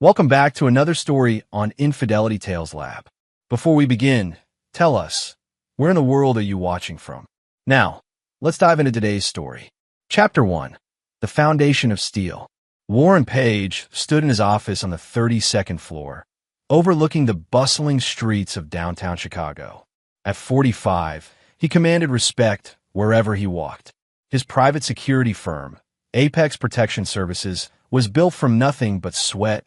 Welcome back to another story on Infidelity Tales Lab. Before we begin, tell us, where in the world are you watching from? Now, let's dive into today's story. Chapter 1. The Foundation of Steel. Warren Page stood in his office on the 32nd floor, overlooking the bustling streets of downtown Chicago. At 45, he commanded respect wherever he walked. His private security firm, Apex Protection Services, was built from nothing but sweat,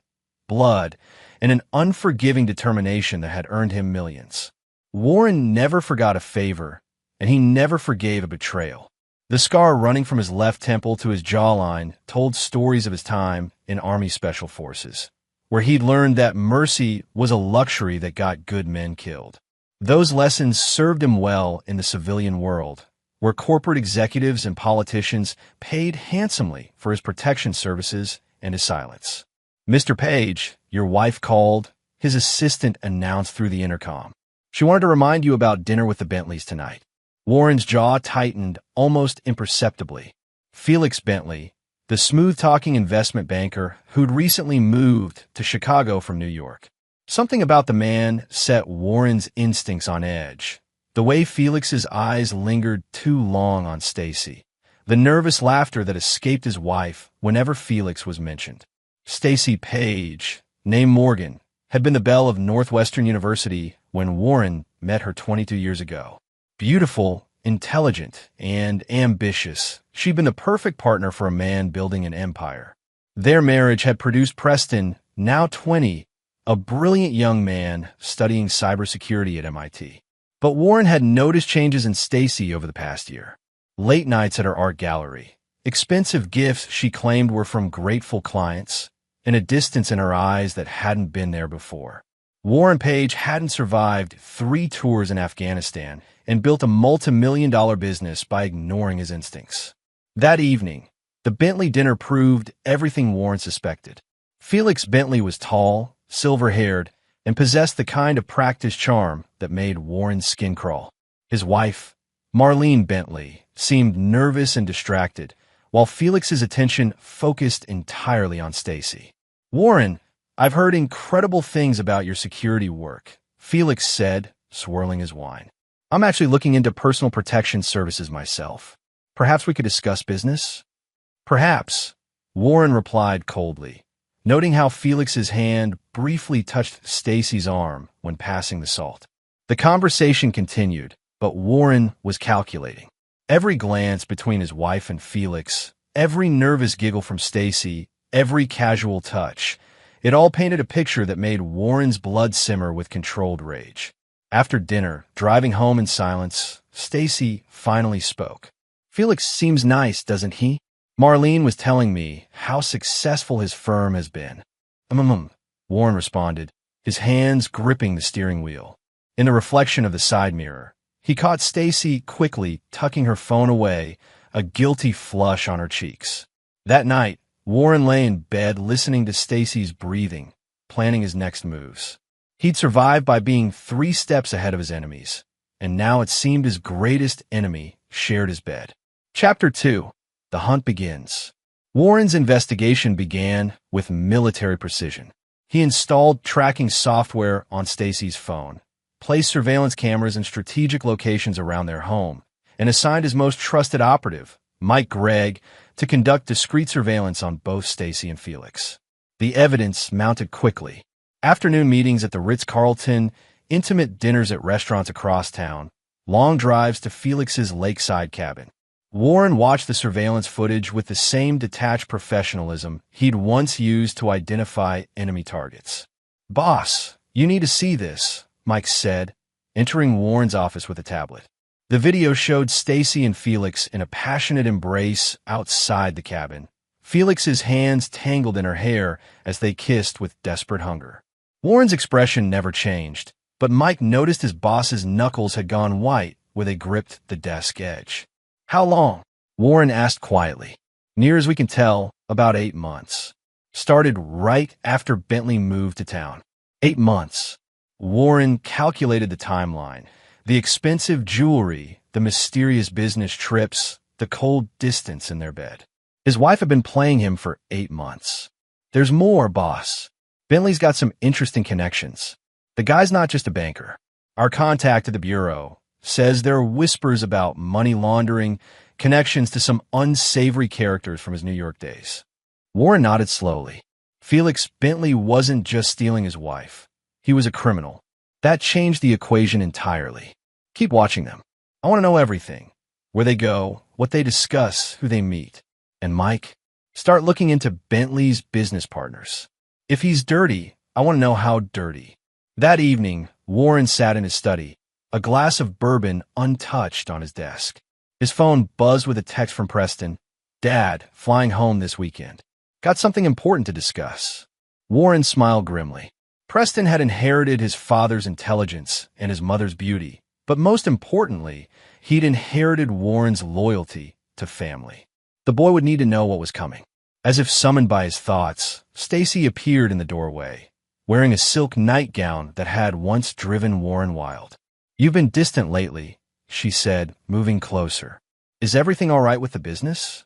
blood, and an unforgiving determination that had earned him millions. Warren never forgot a favor, and he never forgave a betrayal. The scar running from his left temple to his jawline told stories of his time in Army Special Forces, where he'd learned that mercy was a luxury that got good men killed. Those lessons served him well in the civilian world, where corporate executives and politicians paid handsomely for his protection services and his silence. "Mr. Page, your wife called," his assistant announced through the intercom. "She wanted to remind you about dinner with the Bentleys tonight." Warren's jaw tightened almost imperceptibly. Felix Bentley, the smooth-talking investment banker who'd recently moved to Chicago from New York. Something about the man set Warren's instincts on edge. The way Felix's eyes lingered too long on Stacy. The nervous laughter that escaped his wife whenever Felix was mentioned. Stacy Page, née Morgan, had been the belle of Northwestern University when Warren met her 22 years ago. Beautiful, intelligent, and ambitious, she'd been the perfect partner for a man building an empire. Their marriage had produced Preston, now 20, a brilliant young man studying cybersecurity at MIT. But Warren had noticed changes in Stacy over the past year. Late nights at her art gallery, expensive gifts she claimed were from grateful clients, and a distance in her eyes that hadn't been there before. Warren Page hadn't survived 3 tours in Afghanistan and built a multi-million-dollar business by ignoring his instincts. That evening, the Bentley dinner proved everything Warren suspected. Felix Bentley was tall, silver-haired, and possessed the kind of practiced charm that made Warren's skin crawl. His wife, Marlene Bentley, seemed nervous and distracted, while Felix's attention focused entirely on Stacy. "Warren, I've heard incredible things about your security work," Felix said, swirling his wine. "I'm actually looking into personal protection services myself. Perhaps we could discuss business?" "Perhaps," Warren replied coldly, noting how Felix's hand briefly touched Stacy's arm when passing the salt. The conversation continued, but Warren was calculating. Every glance between his wife and Felix, every nervous giggle from Stacy, every casual touch, it all painted a picture that made Warren's blood simmer with controlled rage. After dinner, driving home in silence, Stacy finally spoke. "Felix seems nice, doesn't he? Marlene was telling me how successful his firm has been." Warren responded, his hands gripping the steering wheel. In the reflection of the side mirror, he caught Stacy quickly tucking her phone away, a guilty flush on her cheeks. That night, Warren lay in bed listening to Stacy's breathing, planning his next moves. He'd survived by being 3 steps ahead of his enemies, and now it seemed his greatest enemy shared his bed. Chapter 2. The Hunt Begins. Warren's investigation began with military precision. He installed tracking software on Stacy's phone, placed surveillance cameras in strategic locations around their home, and assigned his most trusted operative, Mike Gregg, to conduct discreet surveillance on both Stacy and Felix. The evidence mounted quickly. Afternoon meetings at the Ritz-Carlton, intimate dinners at restaurants across town, long drives to Felix's lakeside cabin. Warren watched the surveillance footage with the same detached professionalism he'd once used to identify enemy targets. "Boss, you need to see this," Mike said, entering Warren's office with a tablet. The video showed Stacy and Felix in a passionate embrace outside the cabin, Felix's hands tangled in her hair as they kissed with desperate hunger. Warren's expression never changed, but Mike noticed his boss's knuckles had gone white where they gripped the desk edge. "How long?" Warren asked quietly. "Near as we can tell, about 8 months. Started right after Bentley moved to town." 8 months. Warren calculated the timeline. The expensive jewelry, the mysterious business trips, the cold distance in their bed. His wife had been playing him for 8 months. "There's more, boss." Bentley's got some interesting connections. The guy's not just a banker. Our contact at the bureau says there are whispers about money laundering, connections to some unsavory characters from his New York days. Warren nodded slowly. Felix Bentley wasn't just stealing his wife. He was a criminal. That changed the equation entirely. Keep watching them. I want to know everything. Where they go, what they discuss, who they meet. And Mike, start looking into Bentley's business partners. If he's dirty, I want to know how dirty. That evening, Warren sat in his study, a glass of bourbon untouched on his desk. His phone buzzed with a text from Preston. Dad, flying home this weekend. Got something important to discuss. Warren smiled grimly. Preston had inherited his father's intelligence and his mother's beauty, but most importantly, he'd inherited Warren's loyalty to family. The boy would need to know what was coming. As if summoned by his thoughts, Stacy appeared in the doorway, wearing a silk nightgown that had once driven Warren wild. You've been distant lately, she said, moving closer. Is everything all right with the business?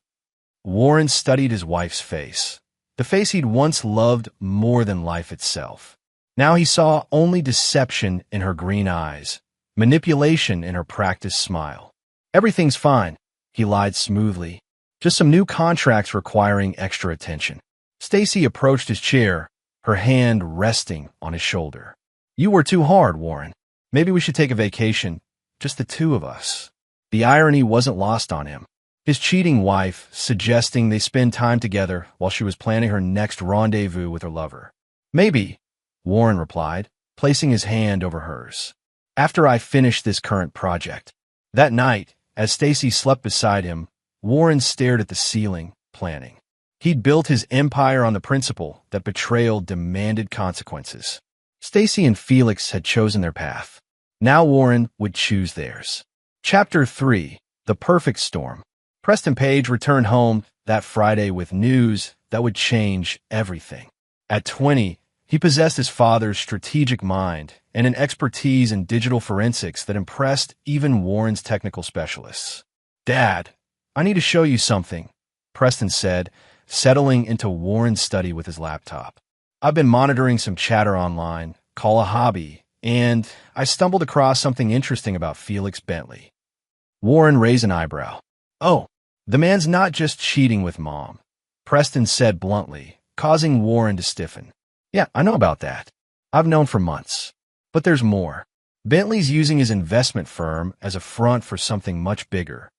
Warren studied his wife's face, the face he'd once loved more than life itself. Now he saw only deception in her green eyes, manipulation in her practiced smile. Everything's fine, he lied smoothly. Just some new contracts requiring extra attention. Stacy approached his chair, her hand resting on his shoulder. You were too hard, Warren. Maybe we should take a vacation, just the two of us. The irony wasn't lost on him. His cheating wife suggesting they spend time together while she was planning her next rendezvous with her lover. Maybe, Warren replied, placing his hand over hers. After I finish this current project. That night, as Stacy slept beside him, Warren stared at the ceiling, planning. He'd built his empire on the principle that betrayal demanded consequences. Stacy and Felix had chosen their path. Now Warren would choose theirs. Chapter 3. The Perfect Storm. Preston Page returned home that Friday with news that would change everything. At 20, he possessed his father's strategic mind and an expertise in digital forensics that impressed even Warren's technical specialists. Dad, I need to show you something, Preston said, settling into Warren's study with his laptop. I've been monitoring some chatter online, call a hobby, and I stumbled across something interesting about Felix Bentley. Warren raised an eyebrow. Oh, the man's not just cheating with Mom, Preston said bluntly, causing Warren to stiffen. Yeah, I know about that. I've known for months. But there's more. Bentley's using his investment firm as a front for something much bigger.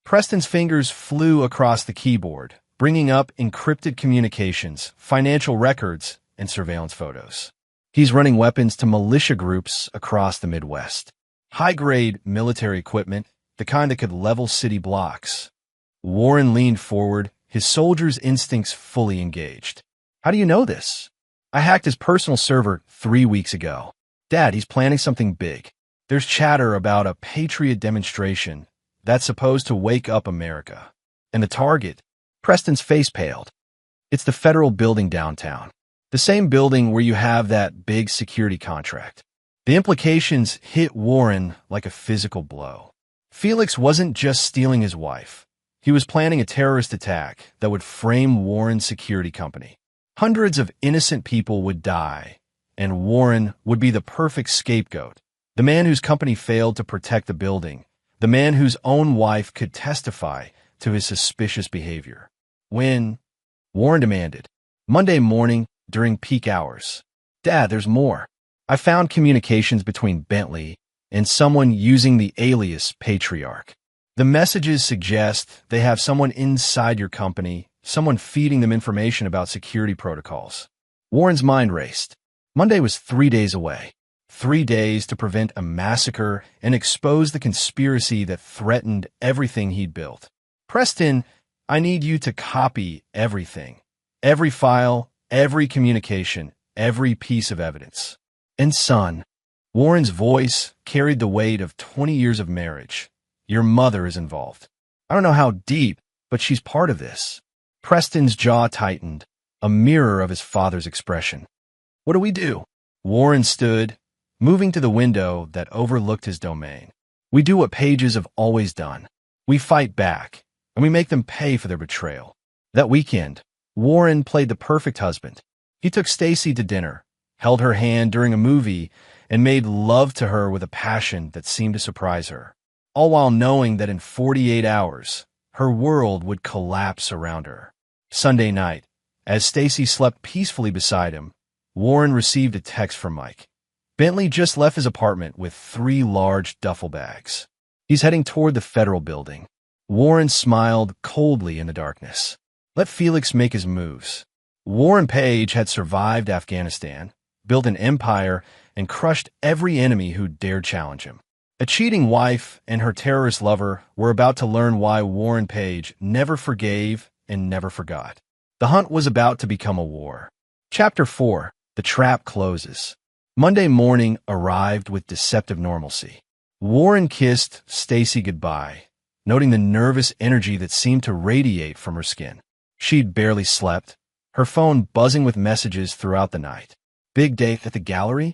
Preston's fingers flew across the keyboard, bringing up encrypted communications, financial records, and surveillance photos. He's running weapons to militia groups across the Midwest. High-grade military equipment, the kind that could level city blocks. Warren leaned forward, his soldier's instincts fully engaged. How do you know this? I hacked his personal server 3 weeks ago. Dad, he's planning something big. There's chatter about a Patriot demonstration that's supposed to wake up America. And the target? Preston's face paled. It's the federal building downtown. The same building where you have that big security contract. The implications hit Warren like a physical blow. Felix wasn't just stealing his wife. He was planning a terrorist attack that would frame Warren's security company. Hundreds of innocent people would die, and Warren would be the perfect scapegoat. The man whose company failed to protect the building. The man whose own wife could testify to his suspicious behavior. When? Warren demanded. Monday morning, during peak hours. Dad, there's more. I found communications between Bentley and someone using the alias Patriarch. The messages suggest they have someone inside your company, someone feeding them information about security protocols. Warren's mind raced. Monday was 3 days away. 3 days to prevent a massacre and expose the conspiracy that threatened everything he'd built. Preston, I need you to copy everything. Every file, every communication, every piece of evidence. And son, Warren's voice carried the weight of 20 years of marriage. Your mother is involved. I don't know how deep, but she's part of this. Preston's jaw tightened, a mirror of his father's expression. What do we do? Warren stood, moving to the window that overlooked his domain. We do what pages have always done. We fight back, and we make them pay for their betrayal. That weekend, Warren played the perfect husband. He took Stacy to dinner, held her hand during a movie, and made love to her with a passion that seemed to surprise her, all while knowing that in 48 hours, her world would collapse around her. Sunday night, as Stacy slept peacefully beside him, Warren received a text from Mike. Bentley just left his apartment with 3 large duffel bags. He's heading toward the federal building. Warren smiled coldly in the darkness. Let Felix make his moves. Warren Page had survived Afghanistan, built an empire, and crushed every enemy who dared challenge him. A cheating wife and her terrorist lover were about to learn why Warren Page never forgave and never forgot. The hunt was about to become a war. Chapter 4. The Trap Closes. Monday morning arrived with deceptive normalcy. Warren kissed Stacy goodbye, noting the nervous energy that seemed to radiate from her skin. She'd barely slept, her phone buzzing with messages throughout the night. Big day at the gallery?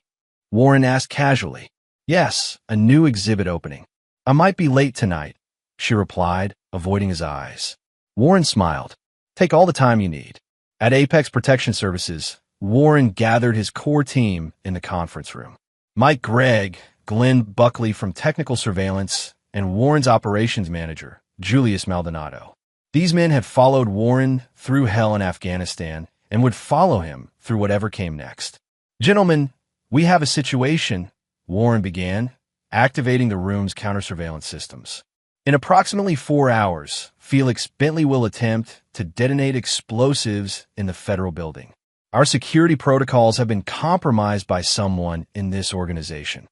Warren asked casually. Yes, a new exhibit opening. I might be late tonight, she replied, avoiding his eyes. Warren smiled. Take all the time you need. At Apex Protection Services, Warren gathered his core team in the conference room. Mike Gregg, Glenn Buckley from Technical Surveillance, and Warren's operations manager, Julius Maldonado. These men had followed Warren through hell in Afghanistan and would follow him through whatever came next. Gentlemen, we have a situation, Warren began, activating the room's counter-surveillance systems. In approximately 4 hours, Felix Bentley will attempt to detonate explosives in the federal building. Our security protocols have been compromised by someone in this organization.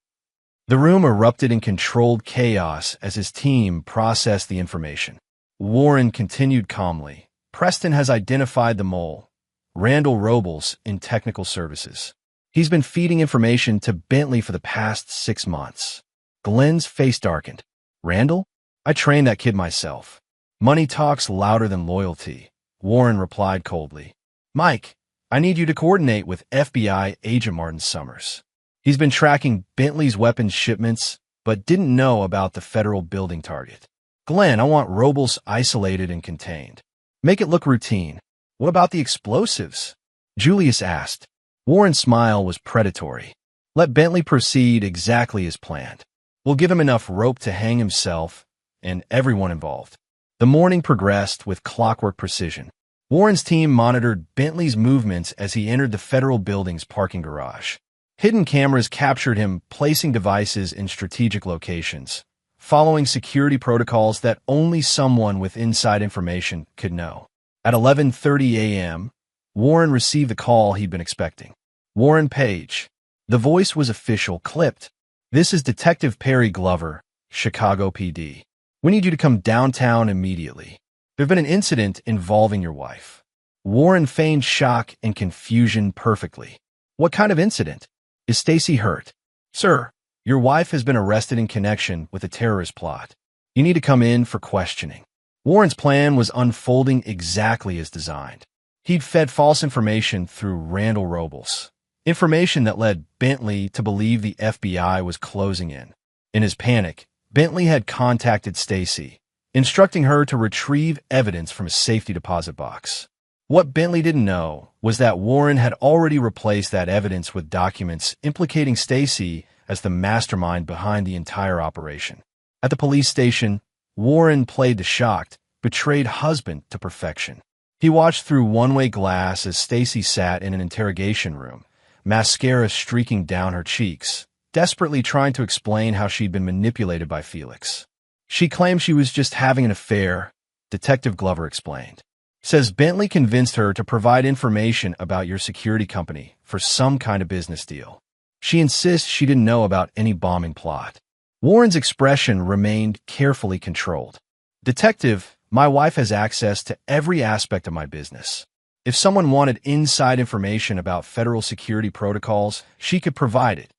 The room erupted in controlled chaos as his team processed the information. Warren continued calmly. Preston has identified the mole, Randall Robles, in technical services. He's been feeding information to Bentley for the past 6 months. Glenn's face darkened. Randall? I trained that kid myself. Money talks louder than loyalty, Warren replied coldly. Mike, I need you to coordinate with FBI agent Martin Summers. He's been tracking Bentley's weapons shipments, but didn't know about the federal building target. Glenn, I want Robles isolated and contained. Make it look routine. What about the explosives? Julius asked. Warren's smile was predatory. Let Bentley proceed exactly as planned. We'll give him enough rope to hang himself and everyone involved. The morning progressed with clockwork precision. Warren's team monitored Bentley's movements as he entered the federal building's parking garage. Hidden cameras captured him placing devices in strategic locations, following security protocols that only someone with inside information could know. At 11:30 a.m., Warren received the call he'd been expecting. Warren Page. The voice was official, clipped. This is Detective Perry Glover, Chicago PD. We need you to come downtown immediately. There's been an incident involving your wife. Warren feigned shock and confusion perfectly. What kind of incident? Is Stacy hurt? Sir, your wife has been arrested in connection with a terrorist plot. You need to come in for questioning. Warren's plan was unfolding exactly as designed. He'd fed false information through Randall Robles, information that led Bentley to believe the FBI was closing in. In his panic, Bentley had contacted Stacy, instructing her to retrieve evidence from a safety deposit box. What Bentley didn't know was that Warren had already replaced that evidence with documents implicating Stacy as the mastermind behind the entire operation. At the police station, Warren played the shocked, betrayed husband to perfection. He watched through one-way glass as Stacy sat in an interrogation room, mascara streaking down her cheeks, desperately trying to explain how she'd been manipulated by Felix. She claimed she was just having an affair, Detective Glover explained. Says Bentley convinced her to provide information about your security company for some kind of business deal. She insists she didn't know about any bombing plot. Warren's expression remained carefully controlled. Detective, my wife has access to every aspect of my business. If someone wanted inside information about federal security protocols, she could provide it.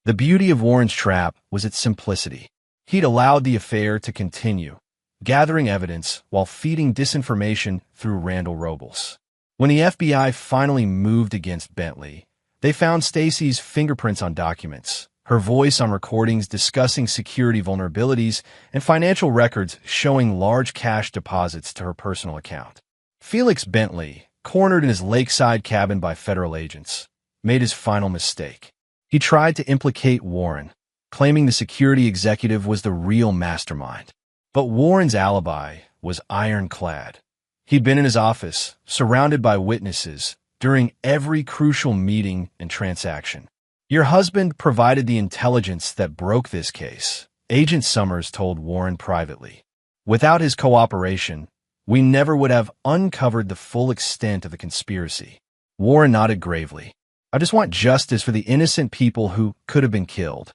The beauty of Warren's trap was its simplicity. He'd allowed the affair to continue, gathering evidence while feeding disinformation through Randall Robles. When the FBI finally moved against Bentley, they found Stacy's fingerprints on documents, her voice on recordings discussing security vulnerabilities, and financial records showing large cash deposits to her personal account. Felix Bentley, cornered in his lakeside cabin by federal agents, made his final mistake. He tried to implicate Warren, claiming the security executive was the real mastermind. But Warren's alibi was ironclad. He'd been in his office, surrounded by witnesses, during every crucial meeting and transaction. "Your husband provided the intelligence that broke this case," Agent Summers told Warren privately. "Without his cooperation, we never would have uncovered the full extent of the conspiracy." Warren nodded gravely. "I just want justice for the innocent people who could have been killed."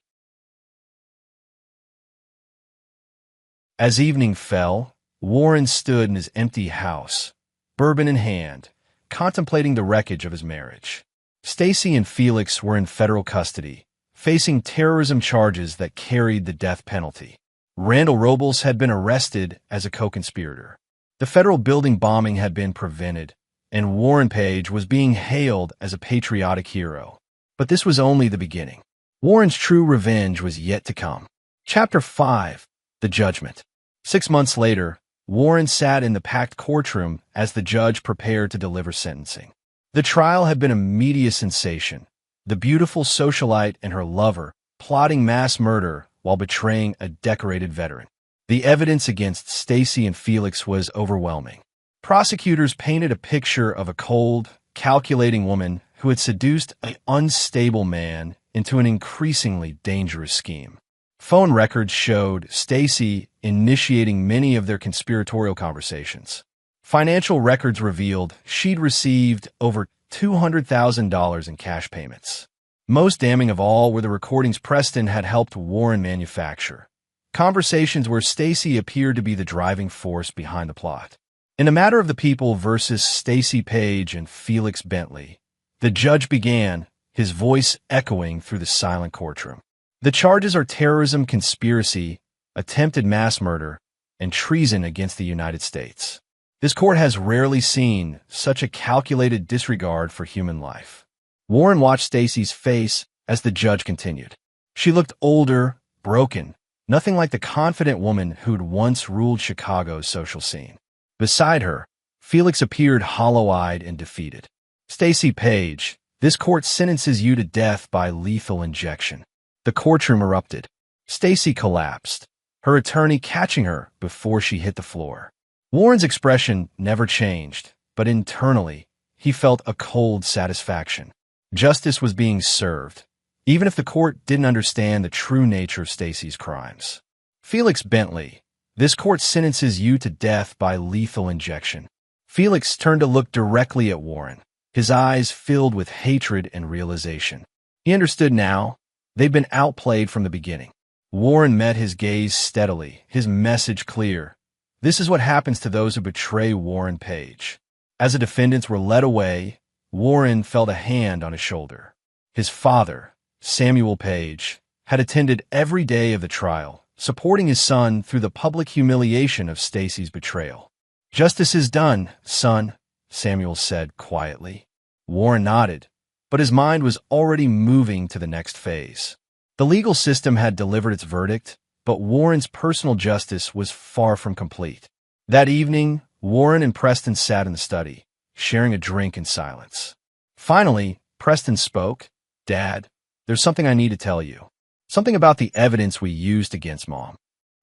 As evening fell, Warren stood in his empty house, bourbon in hand, contemplating the wreckage of his marriage. Stacy and Felix were in federal custody, facing terrorism charges that carried the death penalty. Randall Robles had been arrested as a co-conspirator. The federal building bombing had been prevented, and Warren Page was being hailed as a patriotic hero. But this was only the beginning. Warren's true revenge was yet to come. Chapter 5: The Judgment. 6 months later, Warren sat in the packed courtroom as the judge prepared to deliver sentencing. The trial had been a media sensation, the beautiful socialite and her lover plotting mass murder while betraying a decorated veteran. The evidence against Stacy and Felix was overwhelming. Prosecutors painted a picture of a cold, calculating woman who had seduced an unstable man into an increasingly dangerous scheme. Phone records showed Stacy initiating many of their conspiratorial conversations. Financial records revealed she'd received over $200,000 in cash payments. Most damning of all were the recordings Preston had helped Warren manufacture. Conversations where Stacy appeared to be the driving force behind the plot. In a matter of the people versus Stacy Page and Felix Bentley, the judge began, his voice echoing through the silent courtroom. "The charges are terrorism, conspiracy, attempted mass murder, and treason against the United States. This court has rarely seen such a calculated disregard for human life." Warren watched Stacy's face as the judge continued. She looked older, broken, nothing like the confident woman who'd once ruled Chicago's social scene. Beside her, Felix appeared hollow-eyed and defeated. "Stacy Page, this court sentences you to death by lethal injection." The courtroom erupted. Stacy collapsed, her attorney catching her before she hit the floor. Warren's expression never changed, but internally, he felt a cold satisfaction. Justice was being served, even if the court didn't understand the true nature of Stacy's crimes. "Felix Bentley, this court sentences you to death by lethal injection." Felix turned to look directly at Warren, his eyes filled with hatred and realization. He understood now. They'd been outplayed from the beginning. Warren met his gaze steadily, his message clear. This is what happens to those who betray Warren Page. As the defendants were led away, Warren felt a hand on his shoulder. His father, Samuel Page, had attended every day of the trial, supporting his son through the public humiliation of Stacy's betrayal. "Justice is done, son," Samuel said quietly. Warren nodded, but his mind was already moving to the next phase. The legal system had delivered its verdict, but Warren's personal justice was far from complete. That evening, Warren and Preston sat in the study, sharing a drink in silence. Finally, Preston spoke. "Dad, there's something I need to tell you. Something about the evidence we used against Mom."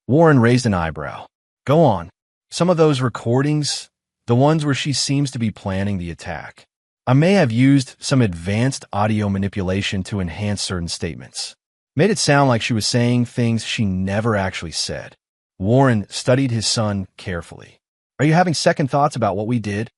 Warren raised an eyebrow. "Go on. Some of those recordings, the ones where she seems to be planning the attack. I may have used some advanced audio manipulation to enhance certain statements. Made it sound like she was saying things she never actually said." Warren studied his son carefully. "Are you having second thoughts about what we did?"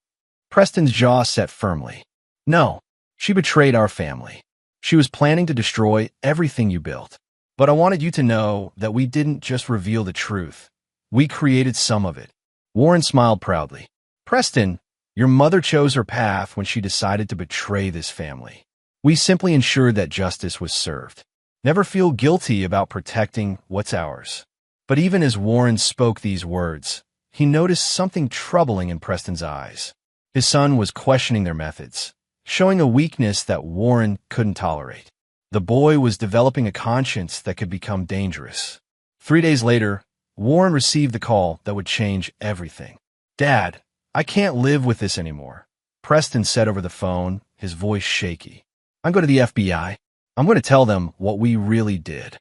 Preston's jaw set firmly. "No, she betrayed our family. She was planning to destroy everything you built. But I wanted you to know that we didn't just reveal the truth. We created some of it." Warren smiled proudly. "Preston, your mother chose her path when she decided to betray this family. We simply ensured that justice was served. Never feel guilty about protecting what's ours." But even as Warren spoke these words, he noticed something troubling in Preston's eyes. His son was questioning their methods, showing a weakness that Warren couldn't tolerate. The boy was developing a conscience that could become dangerous. 3 days later, Warren received the call that would change everything. "Dad, I can't live with this anymore." Preston said over the phone, his voice shaky. I'm going to the FBI. I'm going to tell them what we really did.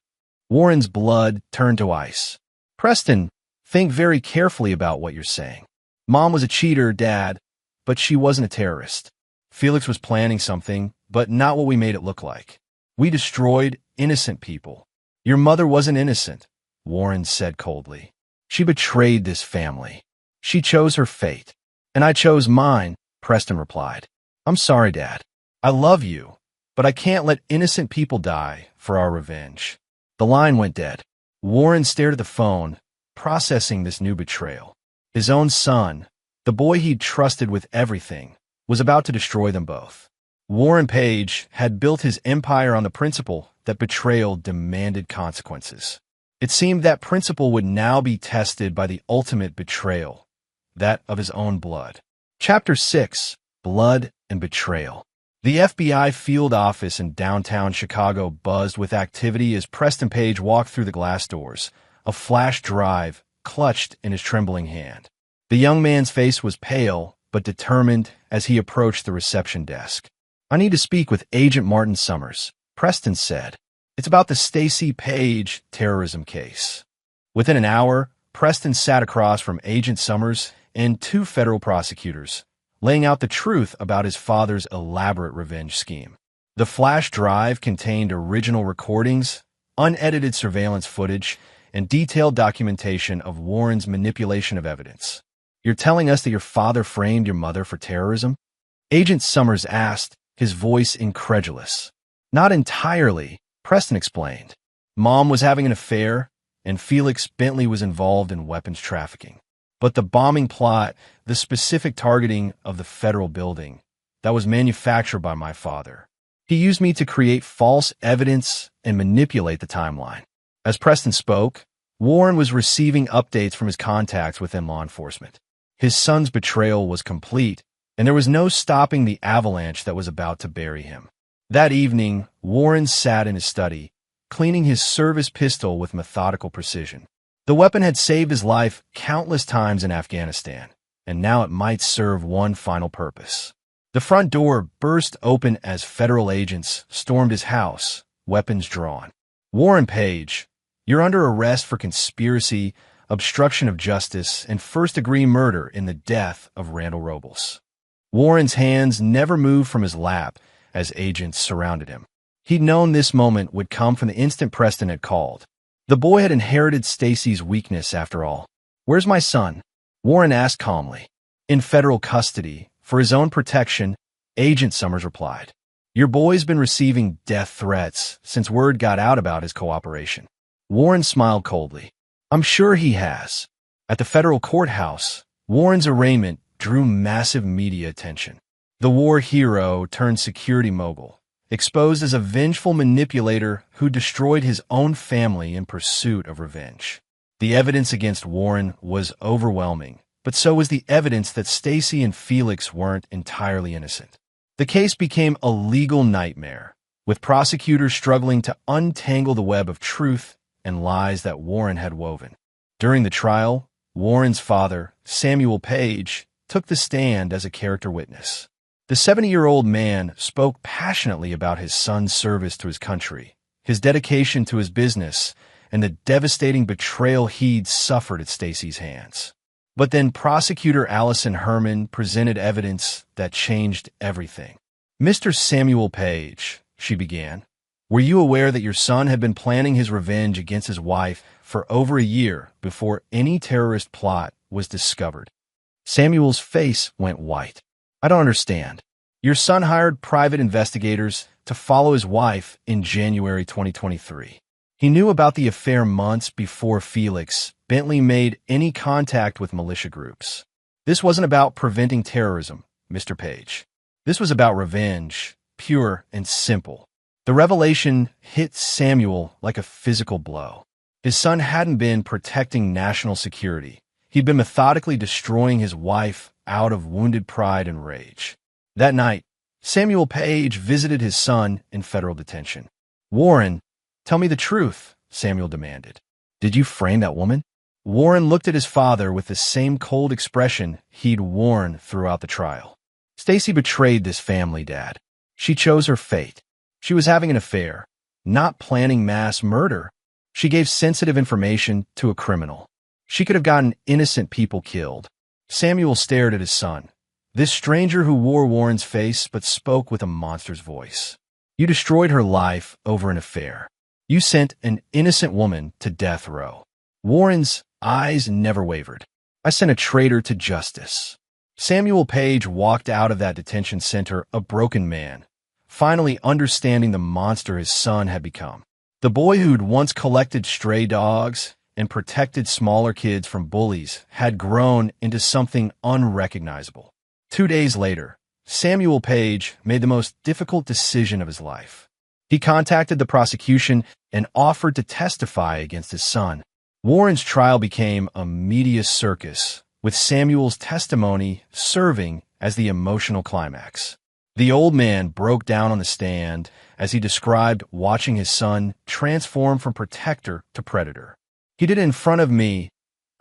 Warren's blood turned to ice. Preston, think very carefully about what you're saying. Mom was a cheater, Dad, but she wasn't a terrorist. Felix was planning something, but not what we made it look like. We destroyed innocent people. Your mother wasn't innocent, Warren said coldly. She betrayed this family. She chose her fate. And I chose mine, Preston replied. I'm sorry, Dad. I love you, but I can't let innocent people die for our revenge. The line went dead. Warren stared at the phone, processing this new betrayal. His own son, the boy he'd trusted with everything, was about to destroy them both. Warren Page had built his empire on the principle that betrayal demanded consequences. It seemed that principle would now be tested by the ultimate betrayal, that of his own blood. Chapter 6: Blood and Betrayal. The FBI field office in downtown Chicago buzzed with activity as Preston Page walked through the glass doors, a flash drive clutched in his trembling hand. The young man's face was pale but determined as he approached the reception desk. I need to speak with Agent Martin Summers, Preston said. It's about the Stacy Page terrorism case. Within an hour, Preston sat across from Agent Summers and two federal prosecutors, laying out the truth about his father's elaborate revenge scheme. The flash drive contained original recordings, unedited surveillance footage, and detailed documentation of Warren's manipulation of evidence. You're telling us that your father framed your mother for terrorism? Agent Summers asked, his voice incredulous. Not entirely, Preston explained. Mom was having an affair, and Felix Bentley was involved in weapons trafficking. But the bombing plot, the specific targeting of the federal building, that was manufactured by my father. He used me to create false evidence and manipulate the timeline. As Preston spoke, Warren was receiving updates from his contacts within law enforcement. His son's betrayal was complete, and there was no stopping the avalanche that was about to bury him. That evening, Warren sat in his study, cleaning his service pistol with methodical precision. The weapon had saved his life countless times in Afghanistan, and now it might serve one final purpose. The front door burst open as federal agents stormed his house, weapons drawn. Warren Page, you're under arrest for conspiracy, obstruction of justice, and first-degree murder in the death of Randall Robles. Warren's hands never moved from his lap as agents surrounded him. He'd known this moment would come from the instant Preston had called. The boy had inherited Stacy's weakness, after all. Where's my son? Warren asked calmly. In federal custody. For his own protection, Agent Summers replied. Your boy's been receiving death threats since word got out about his cooperation. Warren smiled coldly. I'm sure he has. At the federal courthouse, Warren's arraignment drew massive media attention. The war hero turned security mogul, exposed as a vengeful manipulator who destroyed his own family in pursuit of revenge. The evidence against Warren was overwhelming, but so was the evidence that Stacy and Felix weren't entirely innocent. The case became a legal nightmare, with prosecutors struggling to untangle the web of truth and lies that Warren had woven. During the trial, Warren's father, Samuel Page, took the stand as a character witness. The 70-year-old man spoke passionately about his son's service to his country, his dedication to his business, and the devastating betrayal he'd suffered at Stacy's hands. But then prosecutor Allison Herman presented evidence that changed everything. Mr. Samuel Page, she began, were you aware that your son had been planning his revenge against his wife for over a year before any terrorist plot was discovered? Samuel's face went white. I don't understand. Your son hired private investigators to follow his wife in January 2023. He knew about the affair months before Felix Bentley made any contact with militia groups. This wasn't about preventing terrorism, Mr. Page. This was about revenge, pure and simple. The revelation hit Samuel like a physical blow. His son hadn't been protecting national security. He'd been methodically destroying his wife out of wounded pride and rage. That night, Samuel Page visited his son in federal detention. Warren, tell me the truth, Samuel demanded. Did you frame that woman? Warren looked at his father with the same cold expression he'd worn throughout the trial. Stacy betrayed this family, Dad. She chose her fate. She was having an affair, not planning mass murder. She gave sensitive information to a criminal. She could have gotten innocent people killed. Samuel stared at his son, this stranger who wore Warren's face but spoke with a monster's voice. You destroyed her life over an affair. You sent an innocent woman to death row. Warren's eyes never wavered. I sent a traitor to justice. Samuel Page walked out of that detention center a broken man, finally understanding the monster his son had become. The boy who'd once collected stray dogs and protected smaller kids from bullies had grown into something unrecognizable. 2 days later, Samuel Page made the most difficult decision of his life. He contacted the prosecution and offered to testify against his son. Warren's trial became a media circus, with Samuel's testimony serving as the emotional climax. The old man broke down on the stand as he described watching his son transform from protector to predator. He did it in front of me.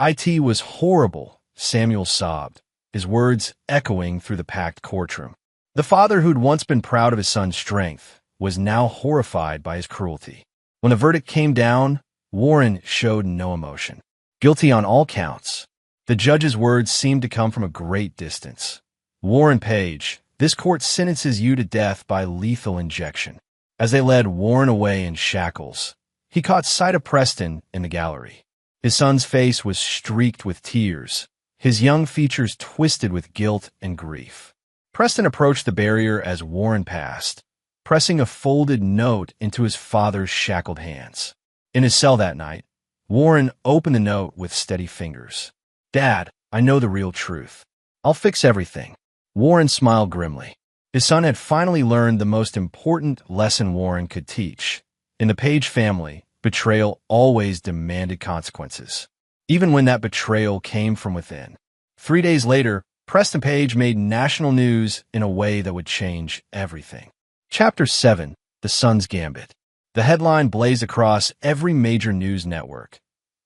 It was horrible, Samuel sobbed, his words echoing through the packed courtroom. The father who'd once been proud of his son's strength was now horrified by his cruelty. When the verdict came down, Warren showed no emotion. Guilty on all counts. The judge's words seemed to come from a great distance. Warren Page, this court sentences you to death by lethal injection. As they led Warren away in shackles, he caught sight of Preston in the gallery. His son's face was streaked with tears, his young features twisted with guilt and grief. Preston approached the barrier as Warren passed, pressing a folded note into his father's shackled hands. In his cell that night, Warren opened the note with steady fingers. Dad, I know the real truth. I'll fix everything. Warren smiled grimly. His son had finally learned the most important lesson Warren could teach. In the Page family, betrayal always demanded consequences, even when that betrayal came from within. 3 days later, Preston Page made national news in a way that would change everything. Chapter 7, The Son's Gambit. The headline blazed across every major news network.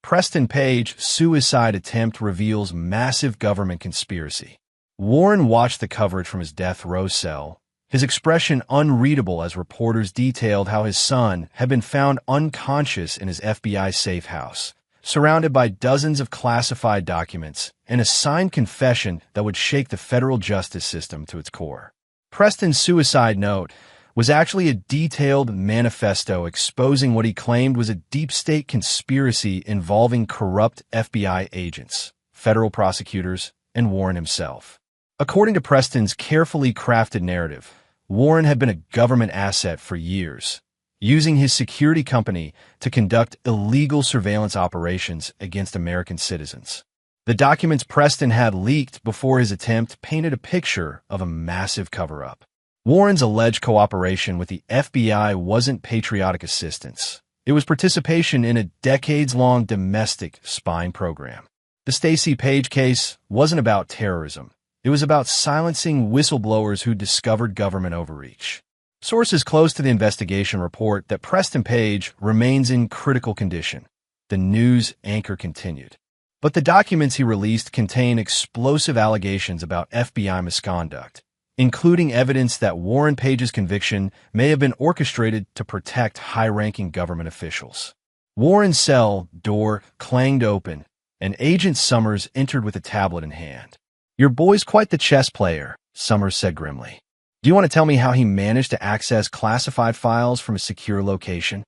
Preston Page suicide attempt reveals massive government conspiracy. Warren watched the coverage from his death row cell, his expression unreadable as reporters detailed how his son had been found unconscious in his FBI safe house, surrounded by dozens of classified documents and a signed confession that would shake the federal justice system to its core. Preston's suicide note was actually a detailed manifesto exposing what he claimed was a deep state conspiracy involving corrupt FBI agents, federal prosecutors, and Warren himself. According to Preston's carefully crafted narrative, Warren had been a government asset for years, using his security company to conduct illegal surveillance operations against American citizens. The documents Preston had leaked before his attempt painted a picture of a massive cover-up. Warren's alleged cooperation with the FBI wasn't patriotic assistance. It was participation in a decades-long domestic spying program. The Stacy Page case wasn't about terrorism. It was about silencing whistleblowers who discovered government overreach. Sources close to the investigation report that Preston Page remains in critical condition. The news anchor continued. But the documents he released contain explosive allegations about FBI misconduct, including evidence that Warren Page's conviction may have been orchestrated to protect high-ranking government officials. Warren's cell door clanged open, and Agent Summers entered with a tablet in hand. Your boy's quite the chess player, Summers said grimly. Do you want to tell me how he managed to access classified files from a secure location?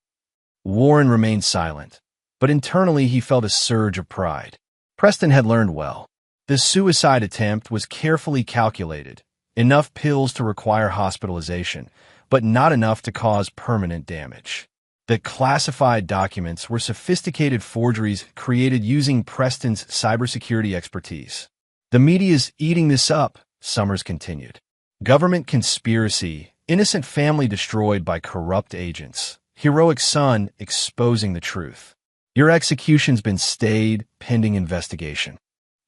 Warren remained silent, but internally he felt a surge of pride. Preston had learned well. The suicide attempt was carefully calculated, enough pills to require hospitalization, but not enough to cause permanent damage. The classified documents were sophisticated forgeries created using Preston's cybersecurity expertise. The media's eating this up, Summers continued. Government conspiracy, innocent family destroyed by corrupt agents, heroic son exposing the truth. Your execution's been stayed pending investigation.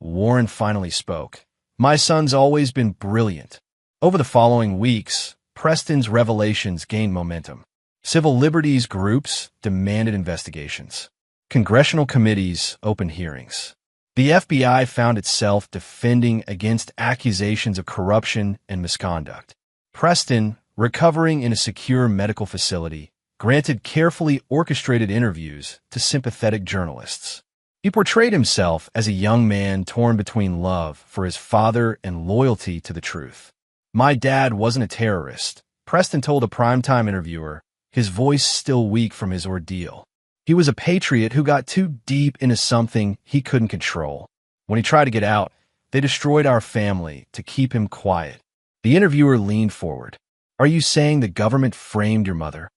Warren finally spoke. My son's always been brilliant. Over the following weeks, Preston's revelations gained momentum. Civil liberties groups demanded investigations. Congressional committees opened hearings. The FBI found itself defending against accusations of corruption and misconduct. Preston, recovering in a secure medical facility, granted carefully orchestrated interviews to sympathetic journalists. He portrayed himself as a young man torn between love for his father and loyalty to the truth. "My dad wasn't a terrorist," Preston told a primetime interviewer, his voice still weak from his ordeal. "He was a patriot who got too deep into something he couldn't control. When he tried to get out, they destroyed our family to keep him quiet." The interviewer leaned forward. "Are you saying the government framed your mother?"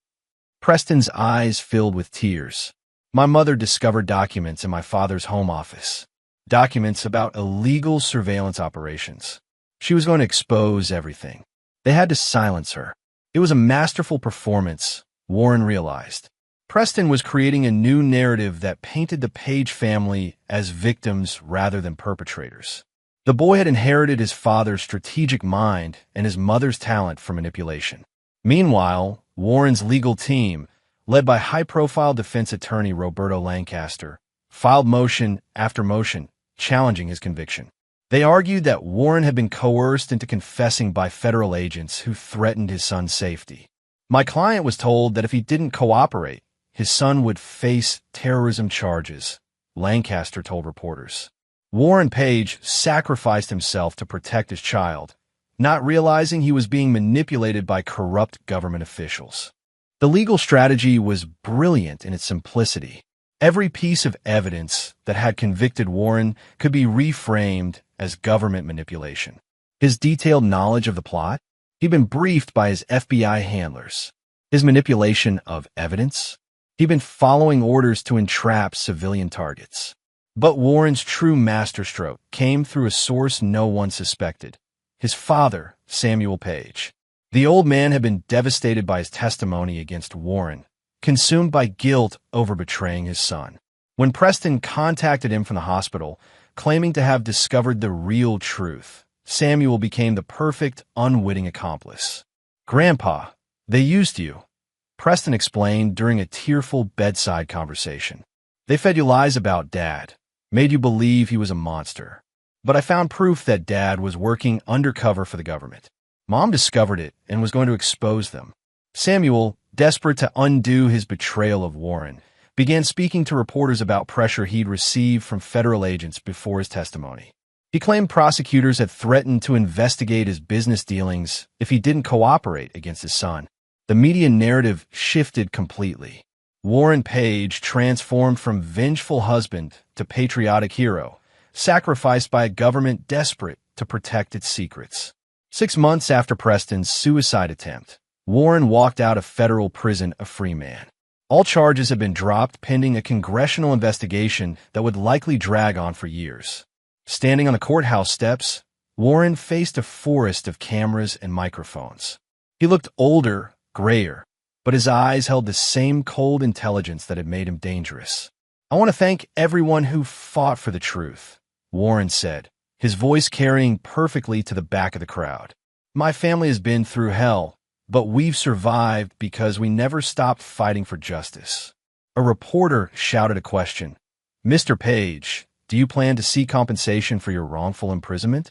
Preston's eyes filled with tears. "My mother discovered documents in my father's home office. Documents about illegal surveillance operations. She was going to expose everything. They had to silence her. It was a masterful performance," Warren realized. Preston was creating a new narrative that painted the Page family as victims rather than perpetrators. The boy had inherited his father's strategic mind and his mother's talent for manipulation. Meanwhile, Warren's legal team, led by high-profile defense attorney Roberto Lancaster, filed motion after motion, challenging his conviction. They argued that Warren had been coerced into confessing by federal agents who threatened his son's safety. "My client was told that if he didn't cooperate, his son would face terrorism charges," Lancaster told reporters. Warren Page sacrificed himself to protect his child, not realizing he was being manipulated by corrupt government officials. The legal strategy was brilliant in its simplicity. Every piece of evidence that had convicted Warren could be reframed as government manipulation. His detailed knowledge of the plot? He'd been briefed by his FBI handlers. His manipulation of evidence? He'd been following orders to entrap civilian targets. But Warren's true masterstroke came through a source no one suspected: his father, Samuel Page. The old man had been devastated by his testimony against Warren, consumed by guilt over betraying his son. When Preston contacted him from the hospital, claiming to have discovered the real truth, Samuel became the perfect, unwitting accomplice. "Grandpa, they used you," Preston explained during a tearful bedside conversation. "They fed you lies about Dad, made you believe he was a monster. But I found proof that Dad was working undercover for the government. Mom discovered it and was going to expose them." Samuel, desperate to undo his betrayal of Warren, began speaking to reporters about pressure he'd received from federal agents before his testimony. He claimed prosecutors had threatened to investigate his business dealings if he didn't cooperate against his son. The media narrative shifted completely. Warren Page transformed from vengeful husband to patriotic hero, sacrificed by a government desperate to protect its secrets. 6 months after Preston's suicide attempt, Warren walked out of federal prison a free man. All charges had been dropped pending a congressional investigation that would likely drag on for years. Standing on the courthouse steps, Warren faced a forest of cameras and microphones. He looked older, grayer, but his eyes held the same cold intelligence that had made him dangerous. "I want to thank everyone who fought for the truth," Warren said, his voice carrying perfectly to the back of the crowd. "My family has been through hell, but we've survived because we never stopped fighting for justice." A reporter shouted a question. "Mr. Page, do you plan to seek compensation for your wrongful imprisonment?"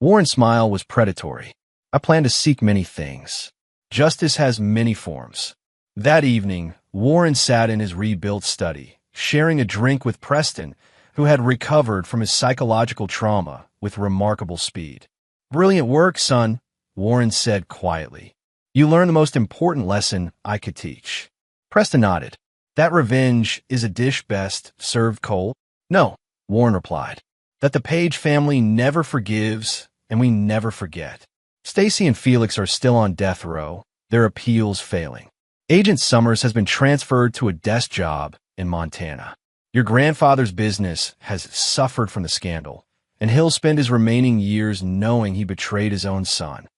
Warren's smile was predatory. "I plan to seek many things. Justice has many forms." That evening, Warren sat in his rebuilt study, sharing a drink with Preston, who had recovered from his psychological trauma with remarkable speed. "Brilliant work, son," Warren said quietly. "You learned the most important lesson I could teach." Preston nodded. "That revenge is a dish best served cold?" "No," Warren replied. "That the Page family never forgives and we never forget. Stacy and Felix are still on death row, their appeals failing. Agent Summers has been transferred to a desk job in Montana. Your grandfather's business has suffered from the scandal, and he'll spend his remaining years knowing he betrayed his own son."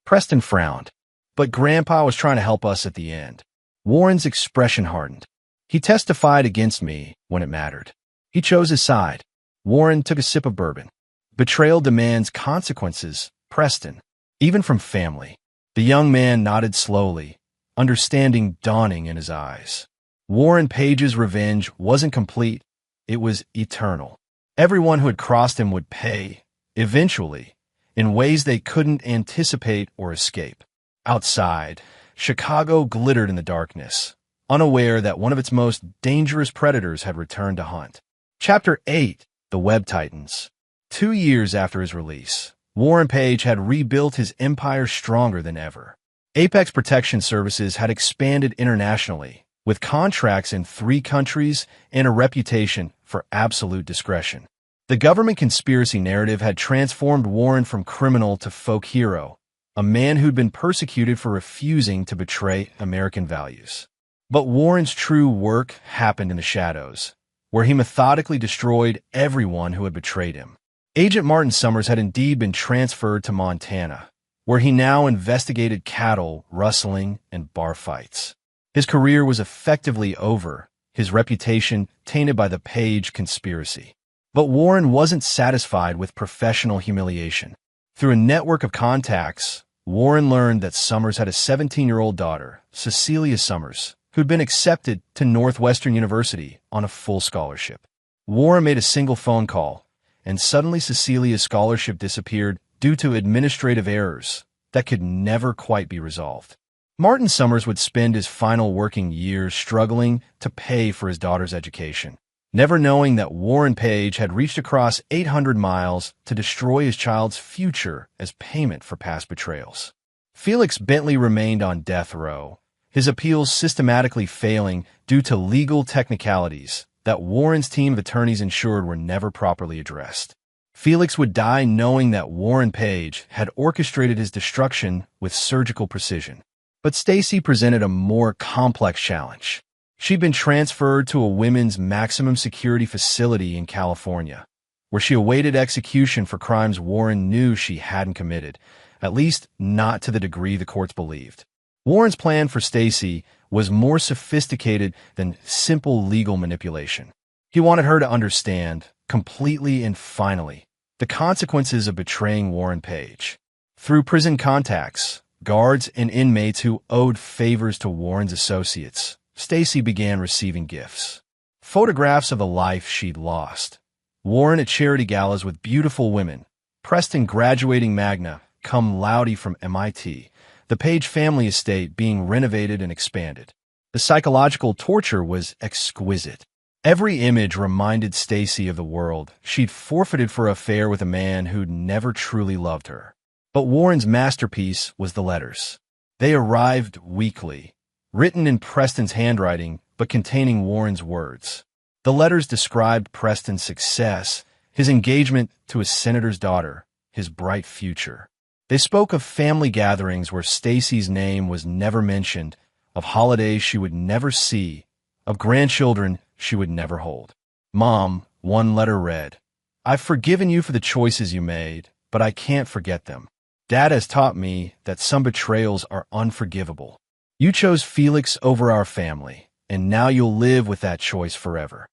Preston frowned. "But Grandpa was trying to help us at the end." Warren's expression hardened. "He testified against me when it mattered. He chose his side." Warren took a sip of bourbon. "Betrayal demands consequences, Preston, even from family." The young man nodded slowly, understanding dawning in his eyes. Warren Page's revenge wasn't complete, it was eternal. Everyone who had crossed him would pay, eventually, in ways they couldn't anticipate or escape. Outside, Chicago glittered in the darkness, unaware that one of its most dangerous predators had returned to hunt. Chapter 8: The Web Titans. 2 years after his release, Warren Page had rebuilt his empire stronger than ever. Apex Protection Services had expanded internationally, with contracts in 3 countries and a reputation for absolute discretion. The government conspiracy narrative had transformed Warren from criminal to folk hero, a man who'd been persecuted for refusing to betray American values. But Warren's true work happened in the shadows, where he methodically destroyed everyone who had betrayed him. Agent Martin Summers had indeed been transferred to Montana, where he now investigated cattle, rustling, and bar fights. His career was effectively over, his reputation tainted by the Page conspiracy. But Warren wasn't satisfied with professional humiliation. Through a network of contacts, Warren learned that Summers had a 17-year-old daughter, Cecilia Summers, who'd been accepted to Northwestern University on a full scholarship. Warren made a single phone call, and suddenly Cecilia's scholarship disappeared due to administrative errors that could never quite be resolved. Martin Summers would spend his final working years struggling to pay for his daughter's education, never knowing that Warren Page had reached across 800 miles to destroy his child's future as payment for past betrayals. Felix Bentley remained on death row, his appeals systematically failing due to legal technicalities that Warren's team of attorneys ensured were never properly addressed. Felix would die knowing that Warren Page had orchestrated his destruction with surgical precision. But Stacy presented a more complex challenge. She'd been transferred to a women's maximum security facility in California, where she awaited execution for crimes Warren knew she hadn't committed, at least not to the degree the courts believed. Warren's plan for Stacy was more sophisticated than simple legal manipulation. He wanted her to understand, completely and finally, the consequences of betraying Warren Page. Through prison contacts, guards, and inmates who owed favors to Warren's associates, Stacy began receiving gifts. Photographs of the life she'd lost. Warren at charity galas with beautiful women, Preston graduating magna cum laude from MIT, the Page family estate being renovated and expanded. The psychological torture was exquisite. Every image reminded Stacy of the world she'd forfeited for an affair with a man who'd never truly loved her. But Warren's masterpiece was the letters. They arrived weekly, written in Preston's handwriting but containing Warren's words. The letters described Preston's success, his engagement to his senator's daughter, his bright future. They spoke of family gatherings where Stacy's name was never mentioned, of holidays she would never see, of grandchildren she would never hold. Mom, one letter read, "I've forgiven you for the choices you made, but I can't forget them. Dad has taught me that some betrayals are unforgivable. You chose Felix over our family, and now you'll live with that choice forever."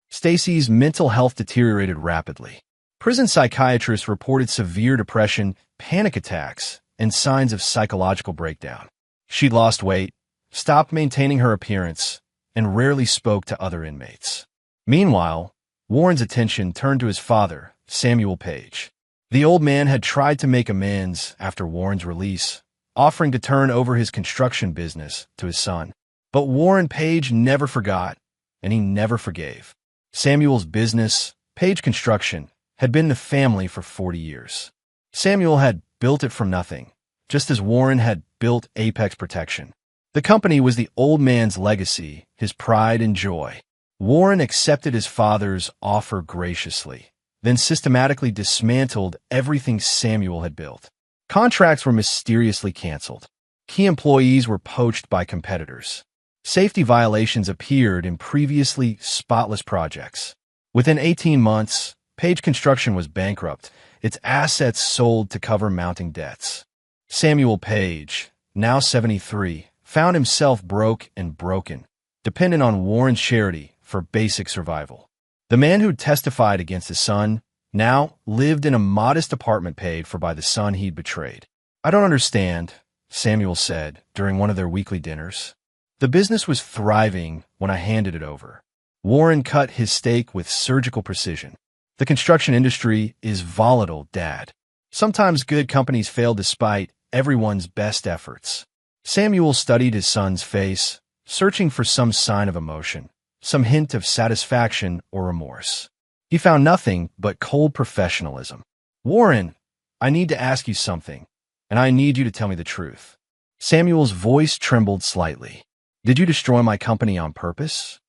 Stacy's mental health deteriorated rapidly. Prison psychiatrists reported severe depression, panic attacks, and signs of psychological breakdown. She'd lost weight, stopped maintaining her appearance, and rarely spoke to other inmates. Meanwhile, Warren's attention turned to his father, Samuel Page. The old man had tried to make amends after Warren's release, offering to turn over his construction business to his son. But Warren Page never forgot, and he never forgave. Samuel's business, Page Construction, had been in the family for 40 years. Samuel had built it from nothing, just as Warren had built Apex Protection. The company was the old man's legacy, his pride and joy. Warren accepted his father's offer graciously, then systematically dismantled everything Samuel had built. Contracts were mysteriously canceled. Key employees were poached by competitors. Safety violations appeared in previously spotless projects. Within 18 months, Page Construction was bankrupt, its assets sold to cover mounting debts. Samuel Page, now 73, found himself broke and broken, dependent on Warren's charity for basic survival. The man who testified against his son now lived in a modest apartment paid for by the son he'd betrayed. "I don't understand," Samuel said during one of their weekly dinners. "The business was thriving when I handed it over." Warren cut his steak with surgical precision. The construction industry is volatile, Dad. Sometimes good companies fail despite everyone's best efforts. Samuel studied his son's face, searching for some sign of emotion, some hint of satisfaction or remorse. He found nothing but cold professionalism. Warren, I need to ask you something, and I need you to tell me the truth. Samuel's voice trembled slightly. Did you destroy my company on purpose?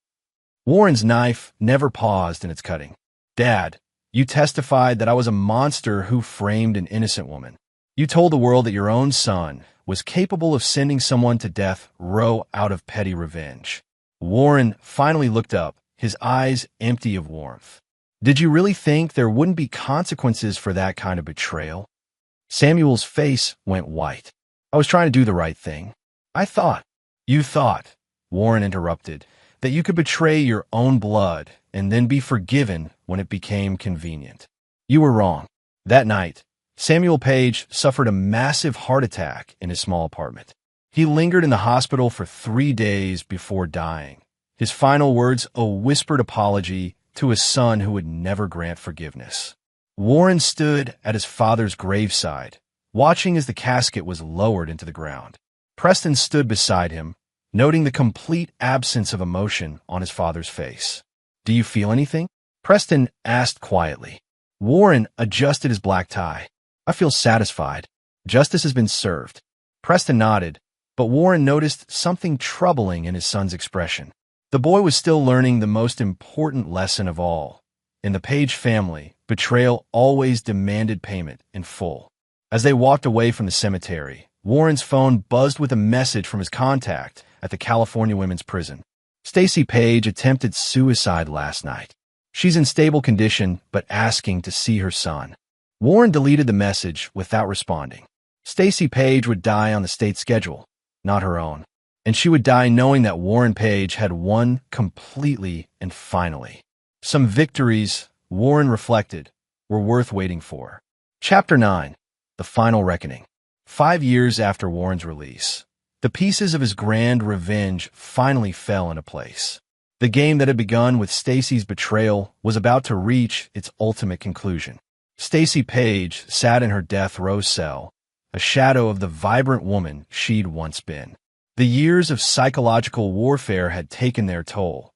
Warren's knife never paused in its cutting. Dad, you testified that I was a monster who framed an innocent woman. You told the world that your own son was capable of sending someone to death row out of petty revenge. Warren finally looked up, his eyes empty of warmth. Did you really think there wouldn't be consequences for that kind of betrayal? Samuel's face went white. I was trying to do the right thing. I thought. You thought, Warren interrupted, that you could betray your own blood and then be forgiven when it became convenient. You were wrong. That night, Samuel Page suffered a massive heart attack in his small apartment. He lingered in the hospital for 3 days before dying. His final words a whispered apology to a son who would never grant forgiveness. Warren stood at his father's graveside, watching as the casket was lowered into the ground. Preston stood beside him, noting the complete absence of emotion on his father's face. Do you feel anything? Preston asked quietly. Warren adjusted his black tie. I feel satisfied. Justice has been served. Preston nodded, but Warren noticed something troubling in his son's expression. The boy was still learning the most important lesson of all. In the Page family, betrayal always demanded payment in full. As they walked away from the cemetery, Warren's phone buzzed with a message from his contact at the California Women's Prison. Stacy Page attempted suicide last night. She's in stable condition, but asking to see her son. Warren deleted the message without responding. Stacy Page would die on the state schedule, not her own. And she would die knowing that Warren Page had won completely and finally. Some victories, Warren reflected, were worth waiting for. Chapter 9. The Final Reckoning. 5 years after Warren's release, the pieces of his grand revenge finally fell into place. The game that had begun with Stacy's betrayal was about to reach its ultimate conclusion. Stacy Page sat in her death row cell, a shadow of the vibrant woman she'd once been. The years of psychological warfare had taken their toll.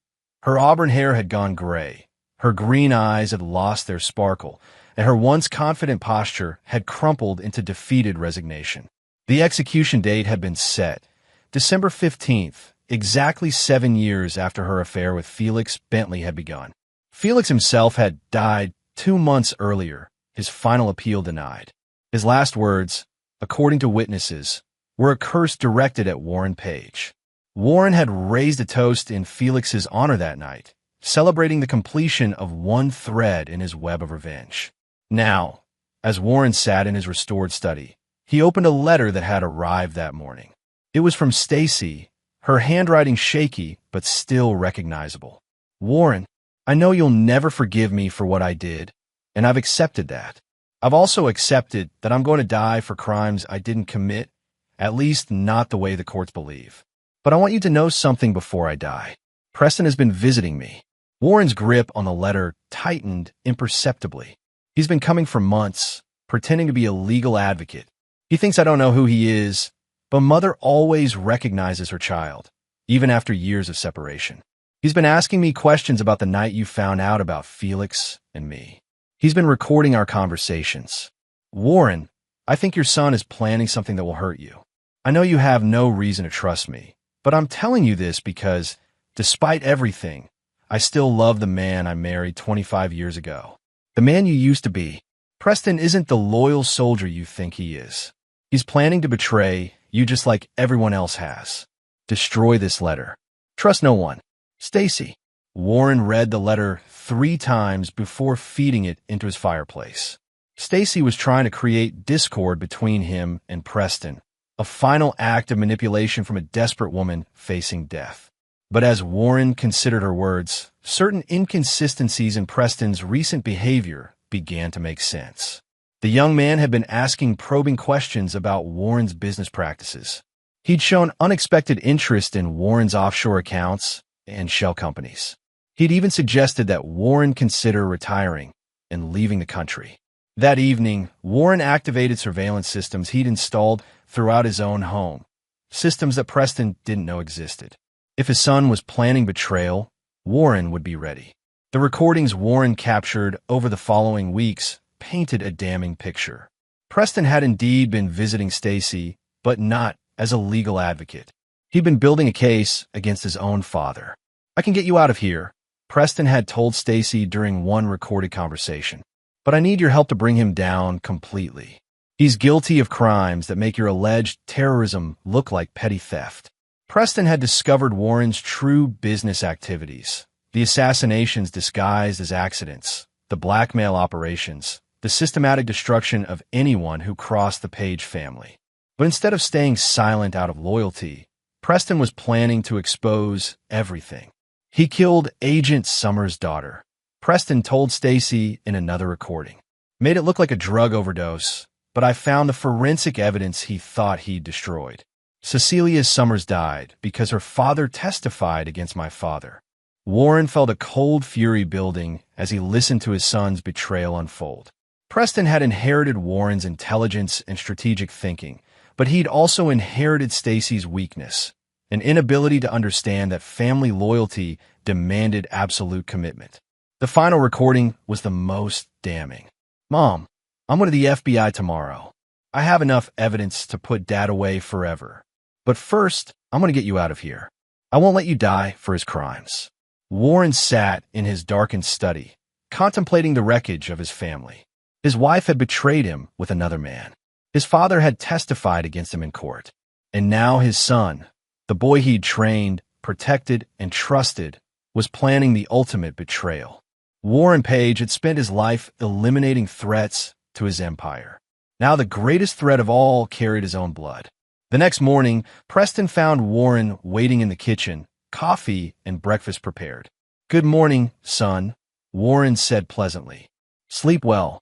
Her auburn hair had gone gray, her green eyes had lost their sparkle, and her once confident posture had crumpled into defeated resignation. The execution date had been set, December 15th, exactly 7 years after her affair with Felix Bentley had begun. Felix himself had died 2 months earlier, his final appeal denied. His last words, according to witnesses, were a curse directed at Warren Page. Warren had raised a toast in Felix's honor that night, celebrating the completion of one thread in his web of revenge. Now, as Warren sat in his restored study, he opened a letter that had arrived that morning. It was from Stacy, her handwriting shaky but still recognizable. Warren, I know you'll never forgive me for what I did, and I've accepted that. I've also accepted that I'm going to die for crimes I didn't commit, at least not the way the courts believe. But I want you to know something before I die. Preston has been visiting me. Warren's grip on the letter tightened imperceptibly. He's been coming for months, pretending to be a legal advocate. He thinks I don't know who he is, but Mother always recognizes her child, even after years of separation. He's been asking me questions about the night you found out about Felix and me. He's been recording our conversations. Warren, I think your son is planning something that will hurt you. I know you have no reason to trust me, but I'm telling you this because, despite everything, I still love the man I married 25 years ago. The man you used to be. Preston isn't the loyal soldier you think he is. He's planning to betray you just like everyone else has. Destroy this letter. Trust no one. Stacy. Warren read the letter 3 times before feeding it into his fireplace. Stacy was trying to create discord between him and Preston, a final act of manipulation from a desperate woman facing death. But as Warren considered her words, certain inconsistencies in Preston's recent behavior began to make sense. The young man had been asking probing questions about Warren's business practices. He'd shown unexpected interest in Warren's offshore accounts and shell companies. He'd even suggested that Warren consider retiring, and leaving the country. That evening, Warren activated surveillance systems he'd installed throughout his own home, systems that Preston didn't know existed. If his son was planning betrayal, Warren would be ready. The recordings Warren captured over the following weeks painted a damning picture. Preston had indeed been visiting Stacy, but not as a legal advocate. He'd been building a case against his own father. "I can get you out of here," Preston had told Stacy during one recorded conversation. "But I need your help to bring him down completely. He's guilty of crimes that make your alleged terrorism look like petty theft." Preston had discovered Warren's true business activities: the assassinations disguised as accidents, the blackmail operations, the systematic destruction of anyone who crossed the Page family. But instead of staying silent out of loyalty, Preston was planning to expose everything. He killed Agent Summers' daughter, Preston told Stacy in another recording. "Made it look like a drug overdose, but I found the forensic evidence he thought he'd destroyed. Cecilia Summers died because her father testified against my father." Warren felt a cold fury building as he listened to his son's betrayal unfold. Preston had inherited Warren's intelligence and strategic thinking, but he'd also inherited Stacy's weakness, an inability to understand that family loyalty demanded absolute commitment. The final recording was the most damning. "Mom, I'm going to the FBI tomorrow. I have enough evidence to put Dad away forever. But first, I'm going to get you out of here. I won't let you die for his crimes." Warren sat in his darkened study, contemplating the wreckage of his family. His wife had betrayed him with another man. His father had testified against him in court. And now his son, the boy he'd trained, protected, and trusted, was planning the ultimate betrayal. Warren Page had spent his life eliminating threats to his empire. Now the greatest threat of all carried his own blood. The next morning, Preston found Warren waiting in the kitchen, coffee and breakfast prepared. "Good morning, son," Warren said pleasantly. "Sleep well."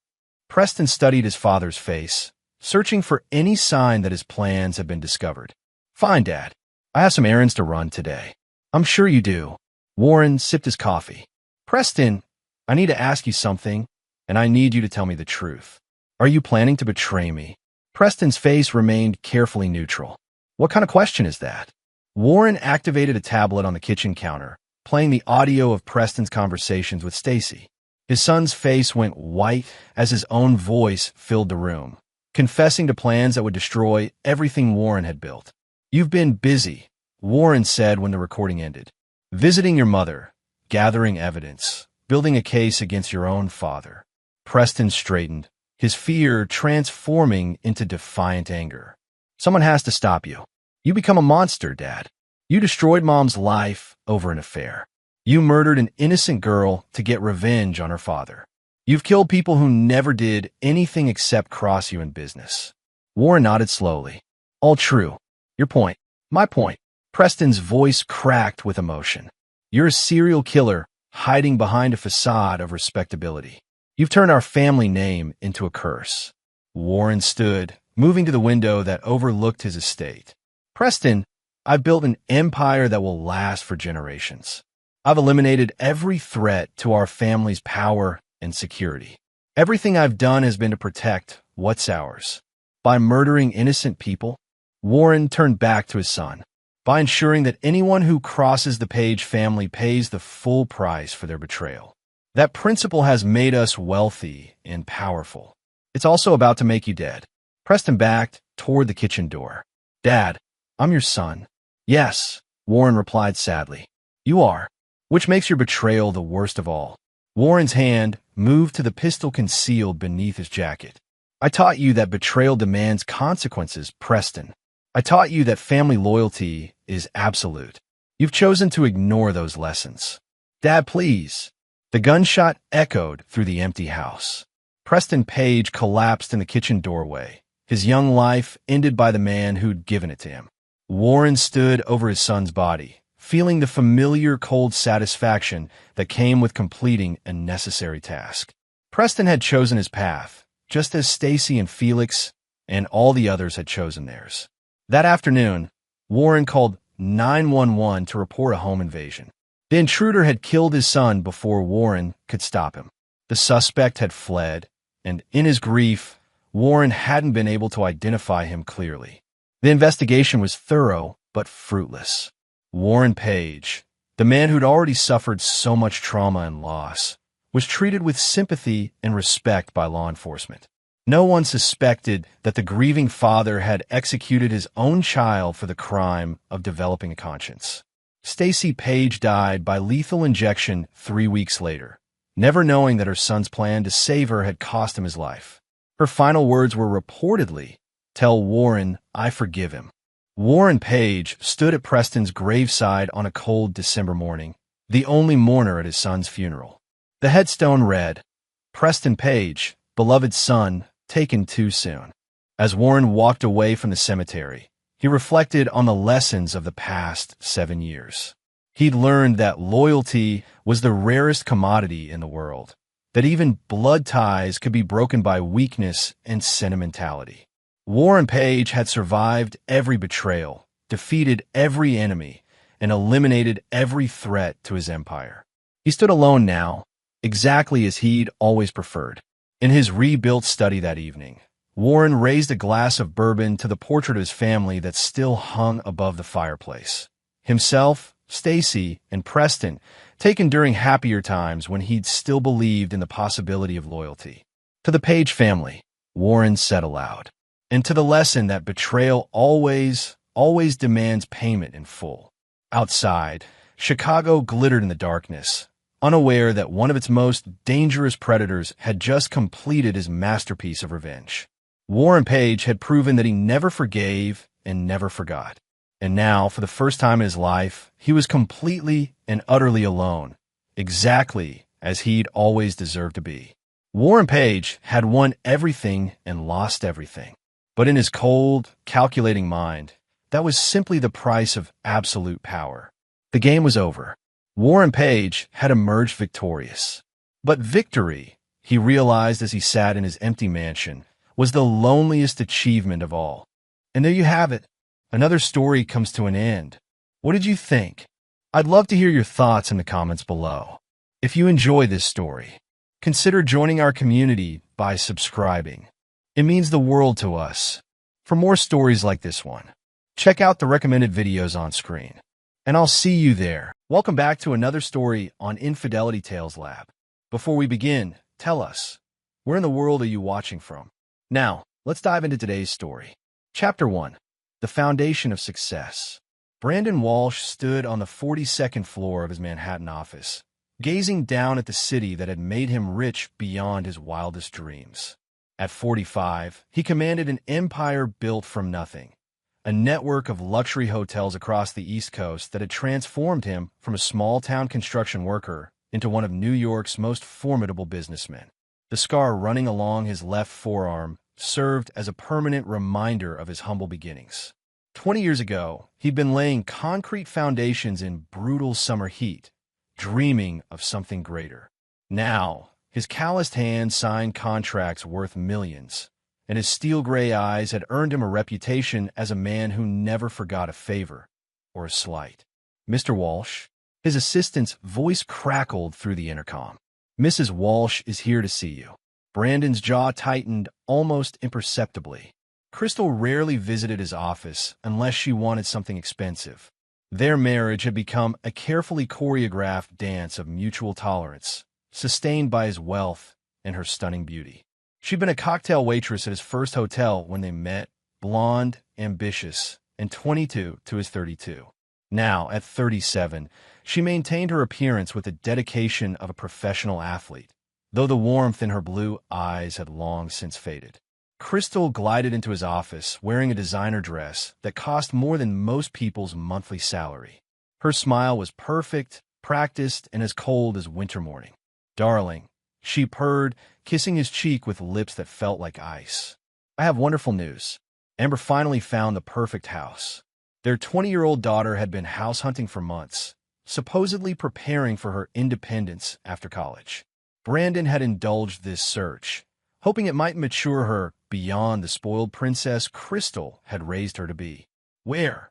Preston studied his father's face, searching for any sign that his plans had been discovered. "Fine, Dad. I have some errands to run today." "I'm sure you do." Warren sipped his coffee. "Preston, I need to ask you something, and I need you to tell me the truth. Are you planning to betray me?" Preston's face remained carefully neutral. "What kind of question is that?" Warren activated a tablet on the kitchen counter, playing the audio of Preston's conversations with Stacy. His son's face went white as his own voice filled the room, confessing to plans that would destroy everything Warren had built. "You've been busy," Warren said when the recording ended. "Visiting your mother, gathering evidence, building a case against your own father." Preston straightened, his fear transforming into defiant anger. "Someone has to stop you. You become a monster, Dad. You destroyed Mom's life over an affair. You murdered an innocent girl to get revenge on her father. You've killed people who never did anything except cross you in business." Warren nodded slowly. "All true. Your point. My point." Preston's voice cracked with emotion. "You're a serial killer hiding behind a facade of respectability. You've turned our family name into a curse." Warren stood, moving to the window that overlooked his estate. "Preston, I've built an empire that will last for generations. I've eliminated every threat to our family's power and security. Everything I've done has been to protect what's ours. By murdering innocent people," Warren turned back to his son, "by ensuring that anyone who crosses the Page family pays the full price for their betrayal. That principle has made us wealthy and powerful. It's also about to make you dead." Preston backed toward the kitchen door. "Dad, I'm your son." "Yes," Warren replied sadly. "You are, which makes your betrayal the worst of all." Warren's hand moved to the pistol concealed beneath his jacket. "I taught you that betrayal demands consequences, Preston. I taught you that family loyalty is absolute. You've chosen to ignore those lessons." "Dad, please." The gunshot echoed through the empty house. Preston Page collapsed in the kitchen doorway, his young life ended by the man who'd given it to him. Warren stood over his son's body, feeling the familiar cold satisfaction that came with completing a necessary task. Preston had chosen his path, just as Stacy and Felix and all the others had chosen theirs. That afternoon, Warren called 911 to report a home invasion. The intruder had killed his son before Warren could stop him. The suspect had fled, and in his grief, Warren hadn't been able to identify him clearly. The investigation was thorough, but fruitless. Warren Page, the man who'd already suffered so much trauma and loss, was treated with sympathy and respect by law enforcement. No one suspected that the grieving father had executed his own child for the crime of developing a conscience. Stacy Page died by lethal injection 3 weeks later, never knowing that her son's plan to save her had cost him his life. Her final words were reportedly, "Tell Warren I forgive him." Warren Page stood at Preston's graveside on a cold December morning, the only mourner at his son's funeral. The headstone read, "Preston Page, beloved son, taken too soon." As Warren walked away from the cemetery, he reflected on the lessons of the past 7 years. He'd learned that loyalty was the rarest commodity in the world, that even blood ties could be broken by weakness and sentimentality. Warren Page had survived every betrayal, defeated every enemy, and eliminated every threat to his empire. He stood alone now, exactly as he'd always preferred. In his rebuilt study that evening, Warren raised a glass of bourbon to the portrait of his family that still hung above the fireplace. Himself, Stacy, and Preston, taken during happier times when he'd still believed in the possibility of loyalty. To the Page family, Warren said aloud, and to the lesson that betrayal always demands payment in full. Outside, Chicago glittered in the darkness, unaware that one of its most dangerous predators had just completed his masterpiece of revenge. Warren Page had proven that he never forgave and never forgot. And now, for the first time in his life, he was completely and utterly alone, exactly as he'd always deserved to be. Warren Page had won everything and lost everything. But in his cold, calculating mind, that was simply the price of absolute power. The game was over. Warren Page had emerged victorious. But victory, he realized as he sat in his empty mansion, was the loneliest achievement of all. And there you have it. Another story comes to an end. What did you think? I'd love to hear your thoughts in the comments below. If you enjoy this story, consider joining our community by subscribing. It means the world to us. For more stories like this one, check out the recommended videos on screen. And I'll see you there. Welcome back to another story on Infidelity Tales Lab. Before we begin, tell us, where in the world are you watching from? Now, let's dive into today's story. Chapter 1. The Foundation of Success. Brandon Walsh stood on the 42nd floor of his Manhattan office, gazing down at the city that had made him rich beyond his wildest dreams. At 45, he commanded an empire built from nothing, a network of luxury hotels across the East Coast that had transformed him from a small-town construction worker into one of New York's most formidable businessmen. The scar running along his left forearm served as a permanent reminder of his humble beginnings. 20 years ago, he'd been laying concrete foundations in brutal summer heat, dreaming of something greater. Now, his calloused hands signed contracts worth millions, and his steel-gray eyes had earned him a reputation as a man who never forgot a favor or a slight. "Mr. Walsh," his assistant's voice crackled through the intercom. "Mrs. Walsh is here to see you." Brandon's jaw tightened almost imperceptibly. Crystal rarely visited his office unless she wanted something expensive. Their marriage had become a carefully choreographed dance of mutual tolerance, sustained by his wealth and her stunning beauty. She'd been a cocktail waitress at his first hotel when they met, blonde, ambitious, and 22 to his 32. Now, at 37, she maintained her appearance with the dedication of a professional athlete, though the warmth in her blue eyes had long since faded. Crystal glided into his office wearing a designer dress that cost more than most people's monthly salary. Her smile was perfect, practiced, and as cold as winter morning. "Darling," she purred, kissing his cheek with lips that felt like ice. "I have wonderful news. Amber finally found the perfect house." Their 20-year-old daughter had been house hunting for months, supposedly preparing for her independence after college. Brandon had indulged this search, hoping it might mature her beyond the spoiled princess Crystal had raised her to be. "Where?"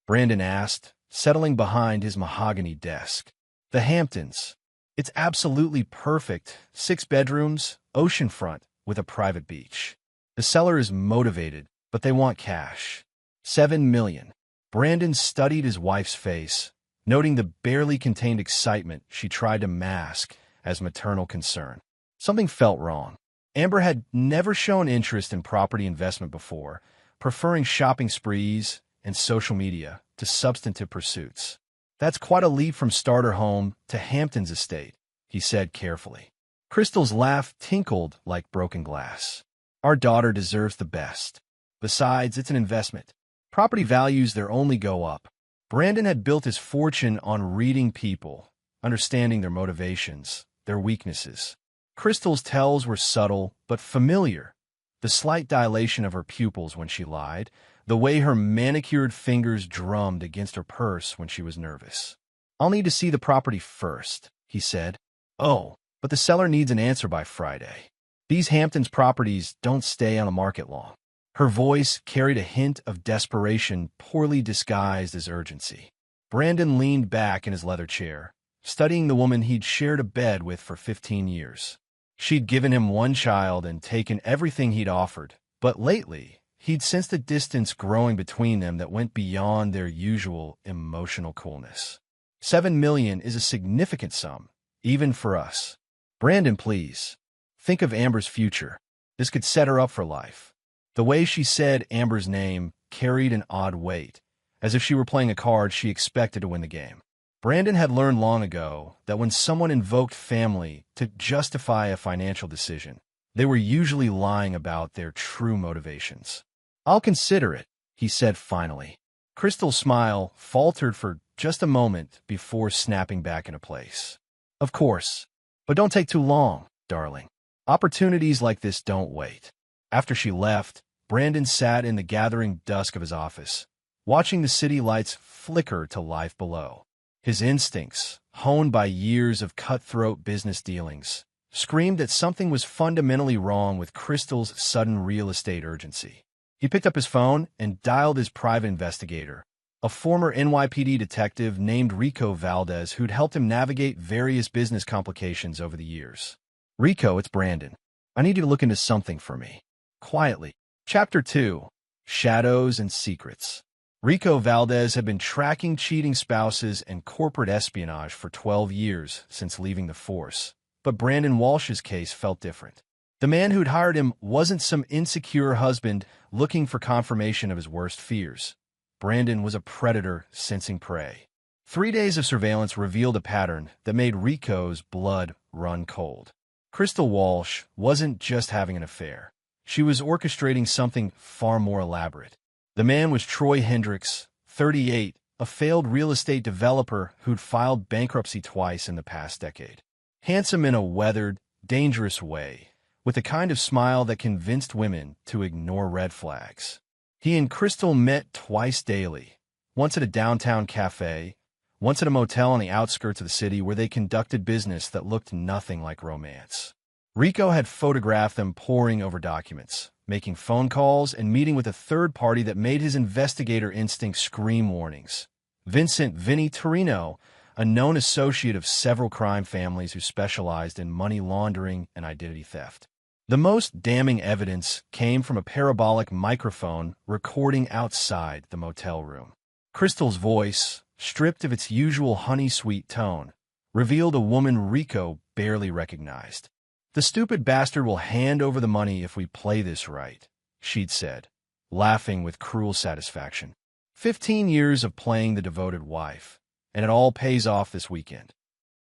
Brandon asked, settling behind his mahogany desk. "The Hamptons. It's absolutely perfect. 6 bedrooms, oceanfront, with a private beach. The seller is motivated, but they want cash. 7 million. Brandon studied his wife's face, noting the barely contained excitement she tried to mask as maternal concern. Something felt wrong. Amber had never shown interest in property investment before, preferring shopping sprees and social media to substantive pursuits. That's quite a leap from starter home to Hampton's estate, he said carefully. Crystal's laugh tinkled like broken glass. Our daughter deserves the best. Besides, it's an investment. Property values there only go up. Brandon had built his fortune on reading people, understanding their motivations, their weaknesses. Crystal's tells were subtle but familiar. The slight dilation of her pupils when she lied, the way her manicured fingers drummed against her purse when she was nervous. I'll need to see the property first, he said. Oh, but the seller needs an answer by Friday. These Hamptons properties don't stay on the market long. Her voice carried a hint of desperation poorly disguised as urgency. Brandon leaned back in his leather chair, studying the woman he'd shared a bed with for 15 years. She'd given him one child and taken everything he'd offered, but lately, he'd sensed a distance growing between them that went beyond their usual emotional coolness. 7 million is a significant sum, even for us. Brandon, please. Think of Amber's future. This could set her up for life. The way she said Amber's name carried an odd weight, as if she were playing a card she expected to win the game. Brandon had learned long ago that when someone invoked family to justify a financial decision, they were usually lying about their true motivations. I'll consider it, he said finally. Crystal's smile faltered for just a moment before snapping back into place. Of course, but don't take too long, darling. Opportunities like this don't wait. After she left, Brandon sat in the gathering dusk of his office, watching the city lights flicker to life below. His instincts, honed by years of cutthroat business dealings, screamed that something was fundamentally wrong with Crystal's sudden real estate urgency. He picked up his phone and dialed his private investigator, a former NYPD detective named Rico Valdez who'd helped him navigate various business complications over the years. Rico, it's Brandon. I need you to look into something for me. Quietly. Chapter 2. Shadows and Secrets. Rico Valdez had been tracking cheating spouses and corporate espionage for 12 years since leaving the force, but Brandon Walsh's case felt different. The man who'd hired him wasn't some insecure husband looking for confirmation of his worst fears. Brandon was a predator sensing prey. 3 days of surveillance revealed a pattern that made Rico's blood run cold. Crystal Walsh wasn't just having an affair. She was orchestrating something far more elaborate. The man was Troy Hendricks, 38, a failed real estate developer who'd filed bankruptcy twice in the past decade. Handsome in a weathered, dangerous way, with the kind of smile that convinced women to ignore red flags. He and Crystal met twice daily, once at a downtown cafe, once at a motel on the outskirts of the city where they conducted business that looked nothing like romance. Rico had photographed them poring over documents, making phone calls, and meeting with a third party that made his investigator instinct scream warnings. Vincent "Vinny" Torino, a known associate of several crime families who specialized in money laundering and identity theft. The most damning evidence came from a parabolic microphone recording outside the motel room. Crystal's voice, stripped of its usual honey-sweet tone, revealed a woman Rico barely recognized. "The stupid bastard will hand over the money if we play this right," she'd said, laughing with cruel satisfaction. 15 years of playing the devoted wife, and it all pays off this weekend.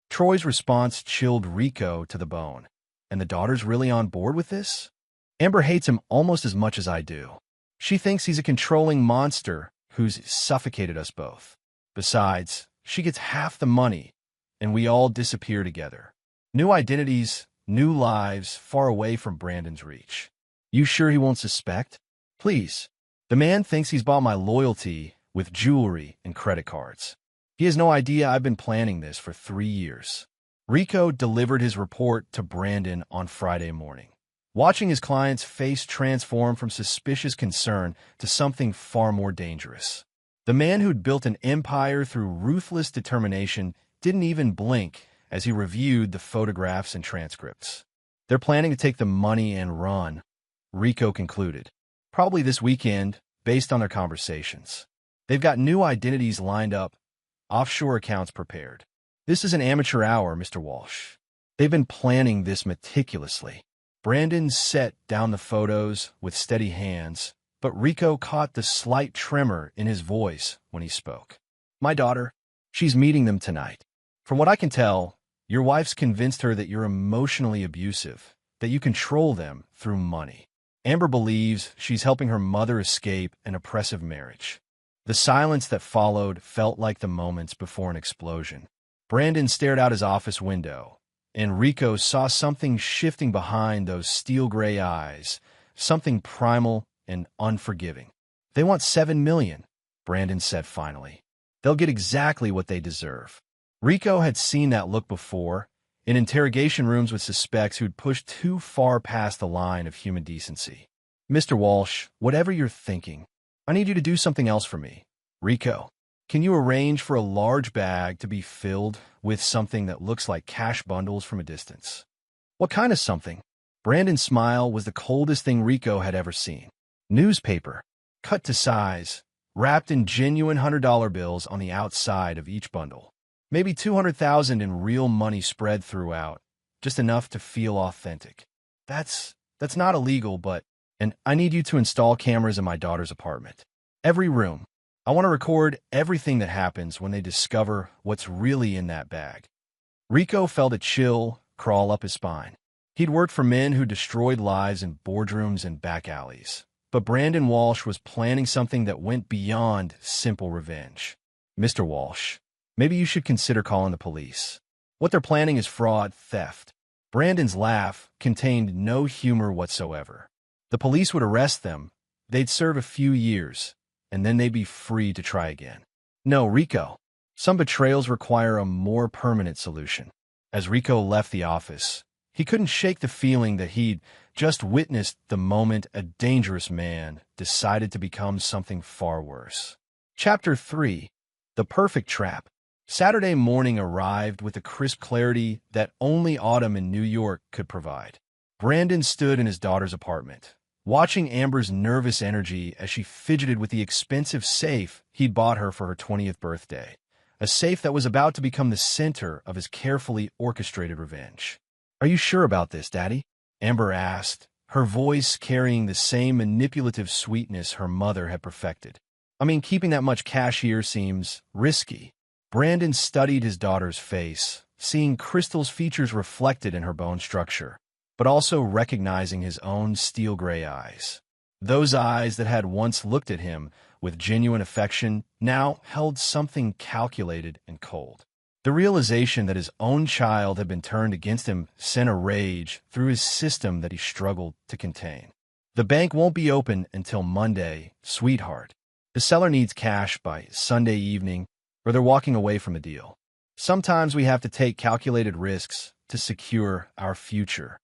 Troy's response chilled Rico to the bone. And the daughter's really on board with this? Amber hates him almost as much as I do. She thinks he's a controlling monster who's suffocated us both. Besides, she gets half the money, and we all disappear together. New identities, new lives, far away from Brandon's reach. You sure he won't suspect? Please. The man thinks he's bought my loyalty with jewelry and credit cards. He has no idea I've been planning this for 3 years. Rico delivered his report to Brandon on Friday morning, watching his client's face transform from suspicious concern to something far more dangerous. The man who'd built an empire through ruthless determination didn't even blink as he reviewed the photographs and transcripts. "They're planning to take the money and run," Rico concluded. "Probably this weekend, based on their conversations. They've got new identities lined up, offshore accounts prepared. This is an amateur hour, Mr. Walsh. They've been planning this meticulously." Brandon set down the photos with steady hands, but Rico caught the slight tremor in his voice when he spoke. "My daughter, she's meeting them tonight. From what I can tell, your wife's convinced her that you're emotionally abusive, that you control them through money. Amber believes she's helping her mother escape an oppressive marriage." The silence that followed felt like the moments before an explosion. Brandon stared out his office window, and Rico saw something shifting behind those steel-gray eyes, something primal and unforgiving. "They want $7 million, Brandon said finally. "They'll get exactly what they deserve." Rico had seen that look before, in interrogation rooms with suspects who'd pushed too far past the line of human decency. "Mr. Walsh, whatever you're thinking, I need you to do something else for me. Rico, can you arrange for a large bag to be filled with something that looks like cash bundles from a distance?" "What kind of something?" Brandon's smile was the coldest thing Rico had ever seen. "Newspaper, cut to size, wrapped in genuine $100 bills on the outside of each bundle. Maybe 200,000 in real money spread throughout, just enough to feel authentic. That's not illegal, but... And I need you to install cameras in my daughter's apartment. Every room. I want to record everything that happens when they discover what's really in that bag." Rico felt a chill crawl up his spine. He'd worked for men who destroyed lives in boardrooms and back alleys. But Brandon Walsh was planning something that went beyond simple revenge. "Mr. Walsh, maybe you should consider calling the police. What they're planning is fraud, theft." Brandon's laugh contained no humor whatsoever. "The police would arrest them, they'd serve a few years, and then they'd be free to try again." "No, Rico. Some betrayals require a more permanent solution." As Rico left the office, he couldn't shake the feeling that he'd just witnessed the moment a dangerous man decided to become something far worse. Chapter 3. The Perfect Trap. Saturday morning arrived with the crisp clarity that only autumn in New York could provide. Brandon stood in his daughter's apartment, watching Amber's nervous energy as she fidgeted with the expensive safe he'd bought her for her 20th birthday, a safe that was about to become the center of his carefully orchestrated revenge. "Are you sure about this, Daddy?" Amber asked, her voice carrying the same manipulative sweetness her mother had perfected. "I mean, keeping that much cash here seems risky." Brandon studied his daughter's face, seeing Crystal's features reflected in her bone structure, but also recognizing his own steel-gray eyes. Those eyes that had once looked at him with genuine affection now held something calculated and cold. The realization that his own child had been turned against him sent a rage through his system that he struggled to contain. "The bank won't be open until Monday, sweetheart. The seller needs cash by Sunday evening, or they're walking away from the deal. Sometimes we have to take calculated risks to secure our future."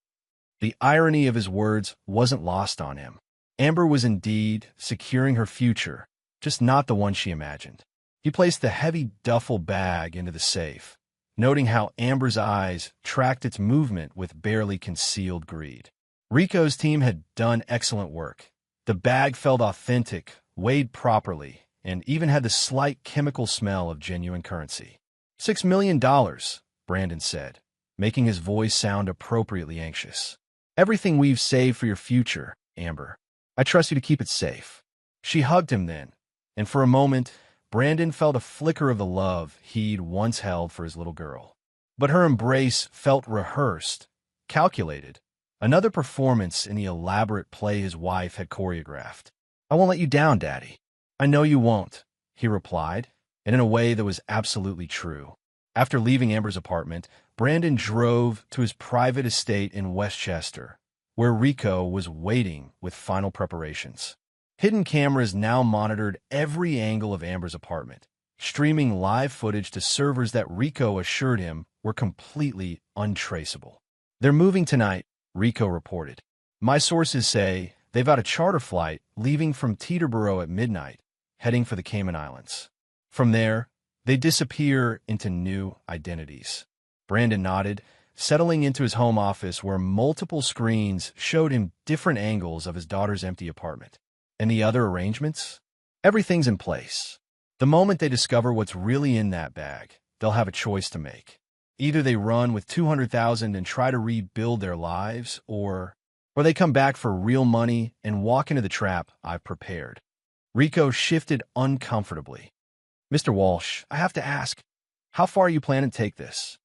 The irony of his words wasn't lost on him. Amber was indeed securing her future, just not the one she imagined. He placed the heavy duffel bag into the safe, noting how Amber's eyes tracked its movement with barely concealed greed. Rico's team had done excellent work. The bag felt authentic, weighed properly, and even had the slight chemical smell of genuine currency. $6 million, Brandon said, making his voice sound appropriately anxious. "Everything we've saved for your future, Amber. I trust you to keep it safe." She hugged him then, and for a moment, Brandon felt a flicker of the love he'd once held for his little girl. But her embrace felt rehearsed, calculated, another performance in the elaborate play his wife had choreographed. "I won't let you down, Daddy." "I know you won't," he replied, and in a way that was absolutely true. After leaving Amber's apartment, Brandon drove to his private estate in Westchester, where Rico was waiting with final preparations. Hidden cameras now monitored every angle of Amber's apartment, streaming live footage to servers that Rico assured him were completely untraceable. "They're moving tonight," Rico reported. "My sources say they've got a charter flight leaving from Teterboro at midnight, heading for the Cayman Islands. From there, they disappear into new identities." Brandon nodded, settling into his home office where multiple screens showed him different angles of his daughter's empty apartment. And the other arrangements? Everything's in place. The moment they discover what's really in that bag, they'll have a choice to make. Either they run with $200,000 and try to rebuild their lives, or they come back for real money and walk into the trap I've prepared. Rico shifted uncomfortably. Mr. Walsh, I have to ask, how far are you planning to take this?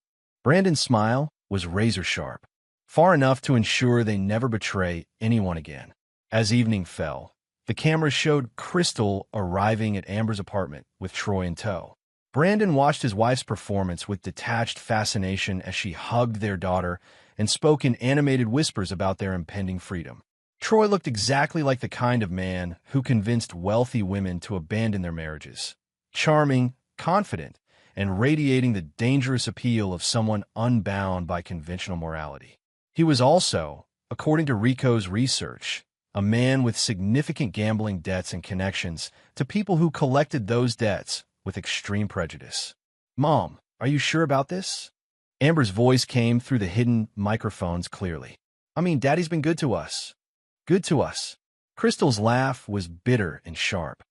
Brandon's smile was razor-sharp, far enough to ensure they never betray anyone again. As evening fell, the camera showed Crystal arriving at Amber's apartment with Troy in tow. Brandon watched his wife's performance with detached fascination as she hugged their daughter and spoke in animated whispers about their impending freedom. Troy looked exactly like the kind of man who convinced wealthy women to abandon their marriages. Charming, confident, and radiating the dangerous appeal of someone unbound by conventional morality. He was also, according to Rico's research, a man with significant gambling debts and connections to people who collected those debts with extreme prejudice. Mom, are you sure about this? Amber's voice came through the hidden microphones clearly. I mean, Daddy's been good to us. Good to us. Crystal's laugh was bitter and sharp.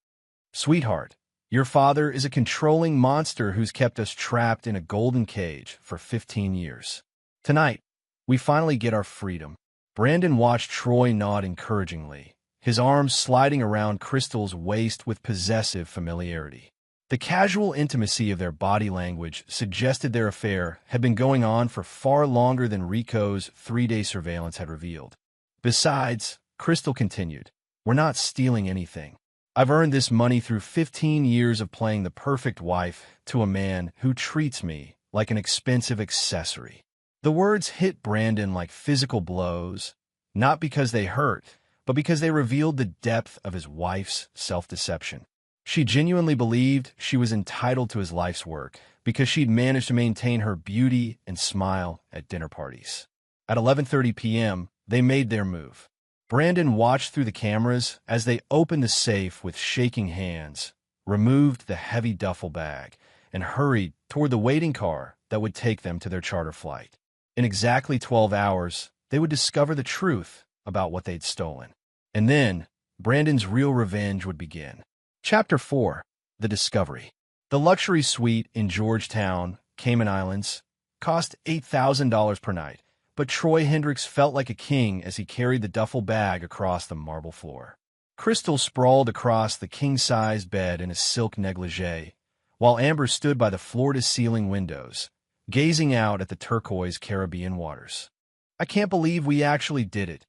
Sweetheart, your father is a controlling monster who's kept us trapped in a golden cage for 15 years. Tonight, we finally get our freedom. Brandon watched Troy nod encouragingly, his arms sliding around Crystal's waist with possessive familiarity. The casual intimacy of their body language suggested their affair had been going on for far longer than Rico's 3-day surveillance had revealed. Besides, Crystal continued, we're not stealing anything. I've earned this money through 15 years of playing the perfect wife to a man who treats me like an expensive accessory. The words hit Brandon like physical blows, not because they hurt, but because they revealed the depth of his wife's self-deception. She genuinely believed she was entitled to his life's work because she'd managed to maintain her beauty and smile at dinner parties. At 11:30 p.m., they made their move. Brandon watched through the cameras as they opened the safe with shaking hands, removed the heavy duffel bag, and hurried toward the waiting car that would take them to their charter flight. In exactly 12 hours, they would discover the truth about what they'd stolen. And then, Brandon's real revenge would begin. Chapter 4. The Discovery. The luxury suite in Georgetown, Cayman Islands, cost $8,000 per night, but Troy Hendricks felt like a king as he carried the duffel bag across the marble floor. Crystal sprawled across the king-size bed in a silk negligee, while Amber stood by the floor-to-ceiling windows, gazing out at the turquoise Caribbean waters. I can't believe we actually did it,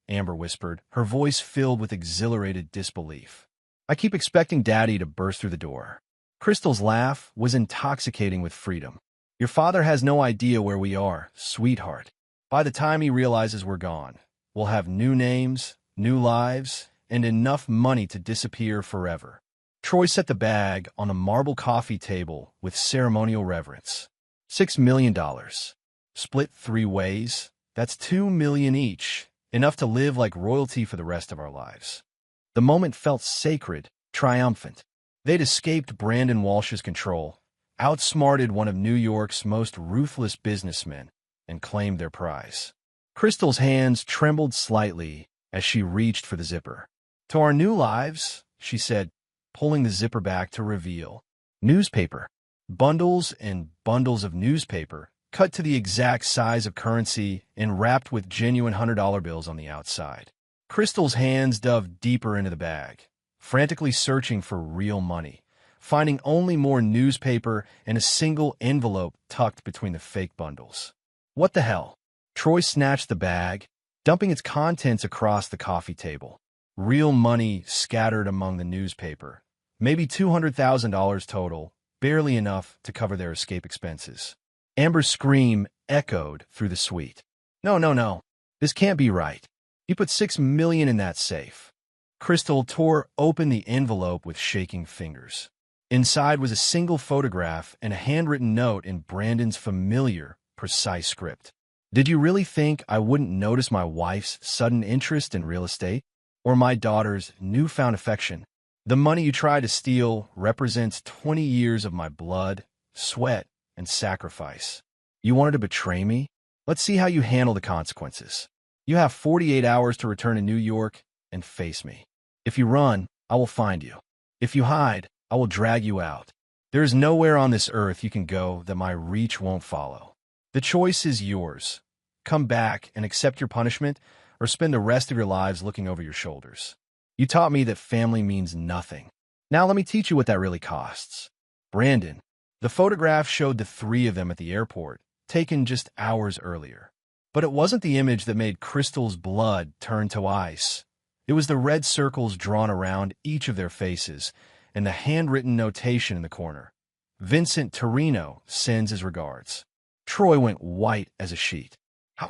Amber whispered, her voice filled with exhilarated disbelief. I keep expecting Daddy to burst through the door. Crystal's laugh was intoxicating with freedom. Your father has no idea where we are, sweetheart. By the time he realizes we're gone, we'll have new names, new lives, and enough money to disappear forever. Troy set the bag on a marble coffee table with ceremonial reverence. $6 million. Split 3 ways, that's $2 million each, enough to live like royalty for the rest of our lives. The moment felt sacred, triumphant. They'd escaped Brandon Walsh's control, outsmarted one of New York's most ruthless businessmen, and claimed their prize. Crystal's hands trembled slightly as she reached for the zipper. To our new lives, she said, pulling the zipper back to reveal newspaper. Bundles and bundles of newspaper, cut to the exact size of currency and wrapped with genuine $100 bills on the outside. Crystal's hands dove deeper into the bag, frantically searching for real money, finding only more newspaper and a single envelope tucked between the fake bundles. What the hell? Troy snatched the bag, dumping its contents across the coffee table. Real money scattered among the newspaper, maybe $200,000 total, barely enough to cover their escape expenses. Amber's scream echoed through the suite. No. This can't be right. You put $6 million in that safe. Crystal tore open the envelope with shaking fingers. Inside was a single photograph and a handwritten note in Brandon's familiar, precise script. Did you really think I wouldn't notice my wife's sudden interest in real estate? Or my daughter's newfound affection? The money you tried to steal represents 20 years of my blood, sweat, and sacrifice. You wanted to betray me? Let's see how you handle the consequences. You have 48 hours to return to New York and face me. If you run, I will find you. If you hide, I will drag you out. There is nowhere on this earth you can go that my reach won't follow. The choice is yours. Come back and accept your punishment, or spend the rest of your lives looking over your shoulders. You taught me that family means nothing. Now let me teach you what that really costs. Brandon. The photograph showed the three of them at the airport, taken just hours earlier. But it wasn't the image that made Crystal's blood turn to ice. It was the red circles drawn around each of their faces, and the handwritten notation in the corner. Vincent Torino sends his regards. Troy went white as a sheet.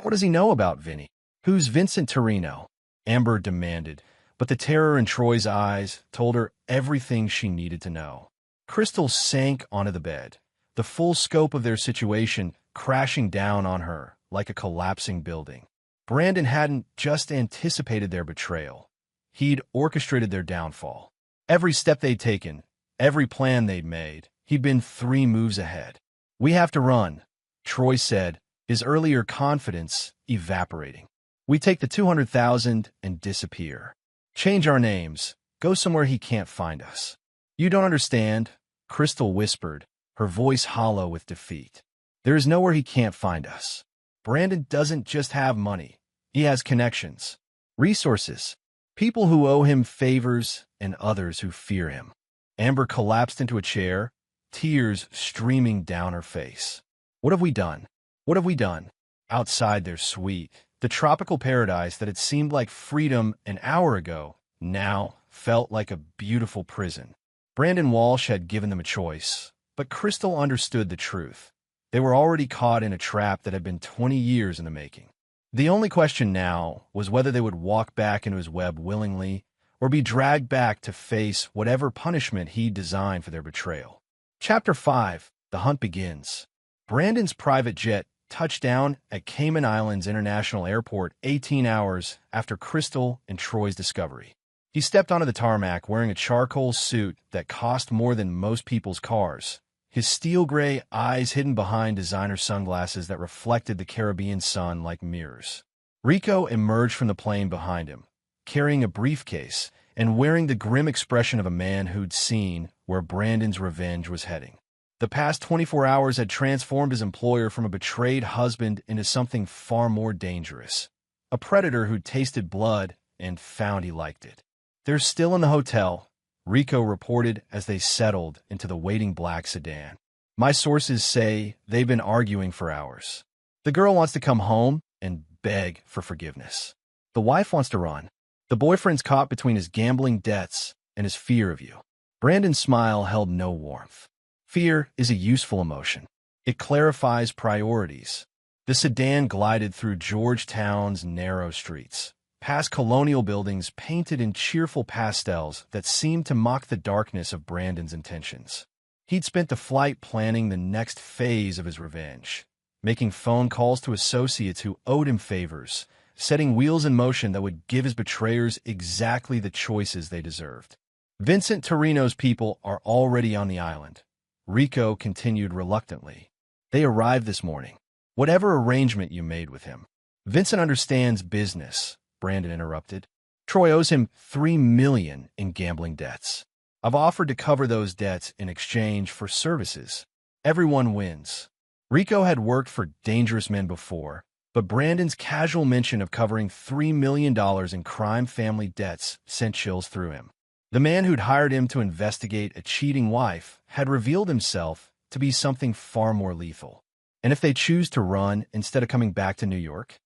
What does he know about Vinny? Who's Vincent Torino? Amber demanded, but the terror in Troy's eyes told her everything she needed to know. Crystal sank onto the bed, the full scope of their situation crashing down on her like a collapsing building. Brandon hadn't just anticipated their betrayal. He'd orchestrated their downfall. Every step they'd taken, every plan they'd made, he'd been 3 moves ahead. We have to run, Troy said, his earlier confidence evaporating. We take the 200,000 and disappear. Change our names, go somewhere he can't find us. You don't understand, Crystal whispered, her voice hollow with defeat. There is nowhere he can't find us. Brandon doesn't just have money. He has connections, resources, people who owe him favors and others who fear him. Amber collapsed into a chair, tears streaming down her face. What have we done? What have we done? Outside their suite, the tropical paradise that had seemed like freedom an hour ago now felt like a beautiful prison. Brandon Walsh had given them a choice, but Crystal understood the truth. They were already caught in a trap that had been 20 years in the making. The only question now was whether they would walk back into his web willingly or be dragged back to face whatever punishment he designed for their betrayal. Chapter 5. The Hunt Begins. Brandon's private jet touched down at Cayman Islands International Airport 18 hours after Crystal and Troy's discovery. He stepped onto the tarmac wearing a charcoal suit that cost more than most people's cars, his steel-gray eyes hidden behind designer sunglasses that reflected the Caribbean sun like mirrors. Rico emerged from the plane behind him, carrying a briefcase and wearing the grim expression of a man who'd seen where Brandon's revenge was heading. The past 24 hours had transformed his employer from a betrayed husband into something far more dangerous, a predator who'd tasted blood and found he liked it. They're still in the hotel, Rico reported as they settled into the waiting black sedan. My sources say they've been arguing for hours. The girl wants to come home and beg for forgiveness. The wife wants to run. The boyfriend's caught between his gambling debts and his fear of you. Brandon's smile held no warmth. Fear is a useful emotion. It clarifies priorities. The sedan glided through Georgetown's narrow streets, past colonial buildings painted in cheerful pastels that seemed to mock the darkness of Brandon's intentions. He'd spent the flight planning the next phase of his revenge, making phone calls to associates who owed him favors, setting wheels in motion that would give his betrayers exactly the choices they deserved. Vincent Torino's people are already on the island, Rico continued reluctantly. They arrived this morning. Whatever arrangement you made with him. Vincent understands business, Brandon interrupted. Troy owes him $3 million in gambling debts. I've offered to cover those debts in exchange for services. Everyone wins. Rico had worked for dangerous men before, but Brandon's casual mention of covering $3 million in crime family debts sent chills through him. The man who'd hired him to investigate a cheating wife had revealed himself to be something far more lethal. And if they choose to run instead of coming back to New York?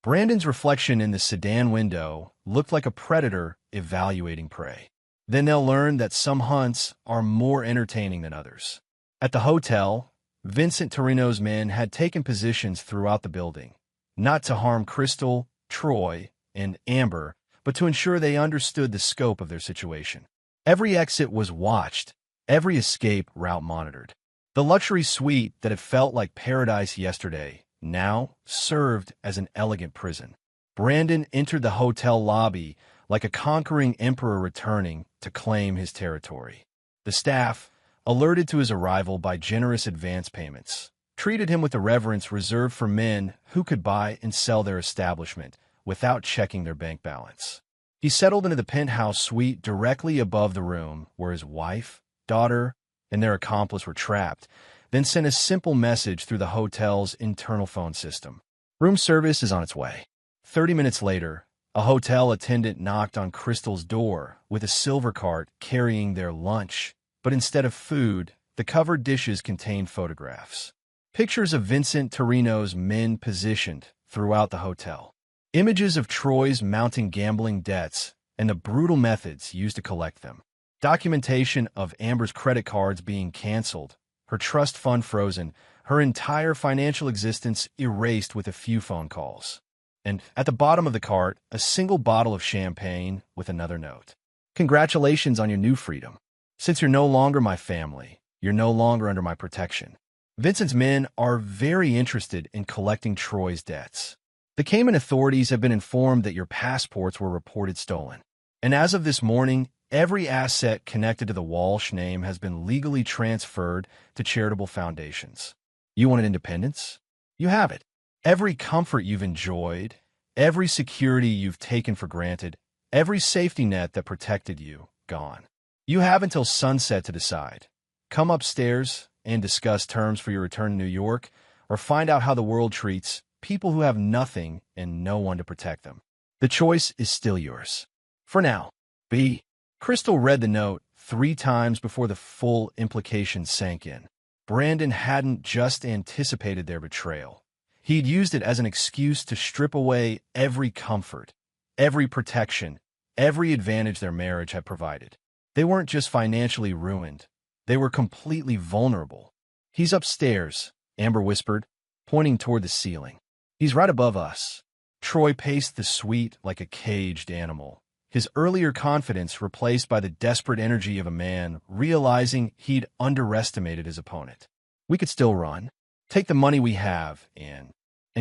Brandon's reflection in the sedan window looked like a predator evaluating prey. Then they'll learn that some hunts are more entertaining than others. At the hotel, Vincent Torino's men had taken positions throughout the building, not to harm Crystal, Troy, and Amber, but to ensure they understood the scope of their situation. Every exit was watched, every escape route monitored. The luxury suite that had felt like paradise yesterday now served as an elegant prison. Brandon entered the hotel lobby like a conquering emperor returning to claim his territory. The staff, alerted to his arrival by generous advance payments, treated him with the reverence reserved for men who could buy and sell their establishment without checking their bank balance. He settled into the penthouse suite directly above the room where his wife, daughter, and their accomplice were trapped, then sent a simple message through the hotel's internal phone system. Room service is on its way. 30 minutes later, a hotel attendant knocked on Crystal's door with a silver cart carrying their lunch, but instead of food, the covered dishes contained photographs. Pictures of Vincent Torino's men positioned throughout the hotel. Images of Troy's mounting gambling debts and the brutal methods used to collect them. Documentation of Amber's credit cards being canceled, her trust fund frozen, her entire financial existence erased with a few phone calls. And at the bottom of the cart, a single bottle of champagne with another note. Congratulations on your new freedom. Since you're no longer my family, you're no longer under my protection. Vincent's men are very interested in collecting Troy's debts. The Cayman authorities have been informed that your passports were reported stolen. And as of this morning, every asset connected to the Walsh name has been legally transferred to charitable foundations. You wanted independence? You have it. Every comfort you've enjoyed, every security you've taken for granted, every safety net that protected you, gone. You have until sunset to decide. Come upstairs and discuss terms for your return to New York, or find out how the world treats people who have nothing and no one to protect them. The choice is still yours. For now, B. Crystal read the note 3 times before the full implication sank in. Brandon hadn't just anticipated their betrayal. He'd used it as an excuse to strip away every comfort, every protection, every advantage their marriage had provided. They weren't just financially ruined. They were completely vulnerable. He's upstairs, Amber whispered, pointing toward the ceiling. He's right above us. Troy paced the suite like a caged animal, his earlier confidence replaced by the desperate energy of a man realizing he'd underestimated his opponent. We could still run, take the money we have, and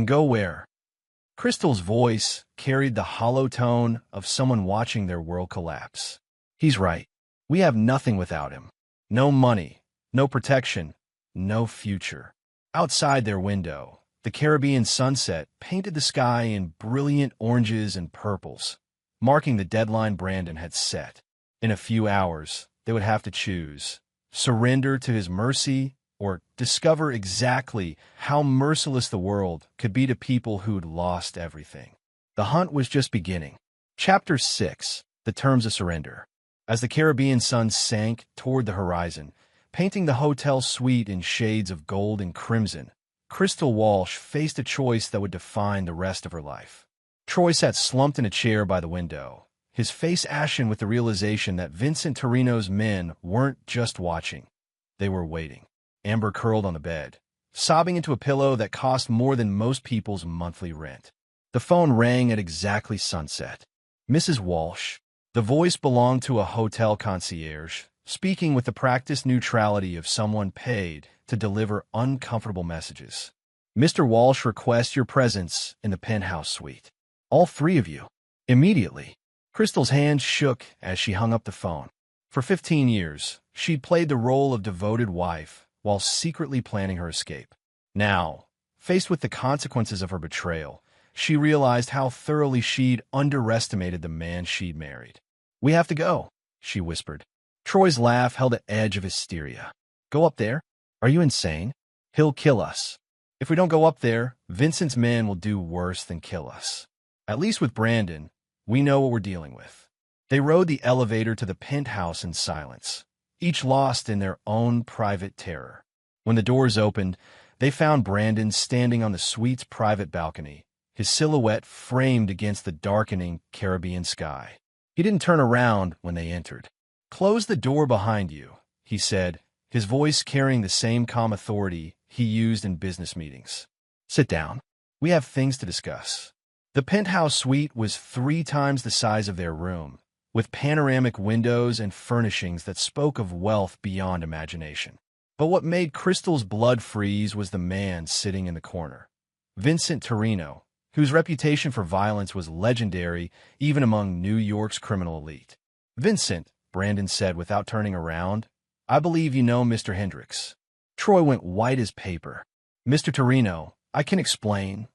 go where? Crystal's voice carried the hollow tone of someone watching their world collapse. He's right. We have nothing without him. No money, no protection, no future. Outside their window, the Caribbean sunset painted the sky in brilliant oranges and purples, marking the deadline Brandon had set. In a few hours, they would have to choose: surrender to his mercy or discover exactly how merciless the world could be to people who'd lost everything. The hunt was just beginning. Chapter 6: The Terms of Surrender. As the Caribbean sun sank toward the horizon, painting the hotel suite in shades of gold and crimson, Crystal Walsh faced a choice that would define the rest of her life. Troy sat slumped in a chair by the window, his face ashen with the realization that Vincent Torino's men weren't just watching, they were waiting. Amber curled on the bed, sobbing into a pillow that cost more than most people's monthly rent. The phone rang at exactly sunset. Mrs. Walsh. The voice belonged to a hotel concierge, speaking with the practiced neutrality of someone paid to deliver uncomfortable messages. Mr. Walsh requests your presence in the penthouse suite. All 3 of you. Immediately. Crystal's hand shook as she hung up the phone. For 15 years, she'd played the role of devoted wife while secretly planning her escape. Now, faced with the consequences of her betrayal, she realized how thoroughly she'd underestimated the man she'd married. We have to go, she whispered. Troy's laugh held the edge of hysteria. Go up there? Are you insane? He'll kill us. If we don't go up there, Vincent's men will do worse than kill us. At least with Brandon, we know what we're dealing with. They rode the elevator to the penthouse in silence, each lost in their own private terror. When the doors opened, they found Brandon standing on the suite's private balcony, his silhouette framed against the darkening Caribbean sky. He didn't turn around when they entered. Close the door behind you, he said, his voice carrying the same calm authority he used in business meetings. Sit down. We have things to discuss. The penthouse suite was 3 times the size of their room, with panoramic windows and furnishings that spoke of wealth beyond imagination. But what made Crystal's blood freeze was the man sitting in the corner. Vincent Torino, whose reputation for violence was legendary even among New York's criminal elite. Vincent, Brandon said without turning around, I believe you know Mr. Hendricks. Troy went white as paper. Mr. Torino, I can explain.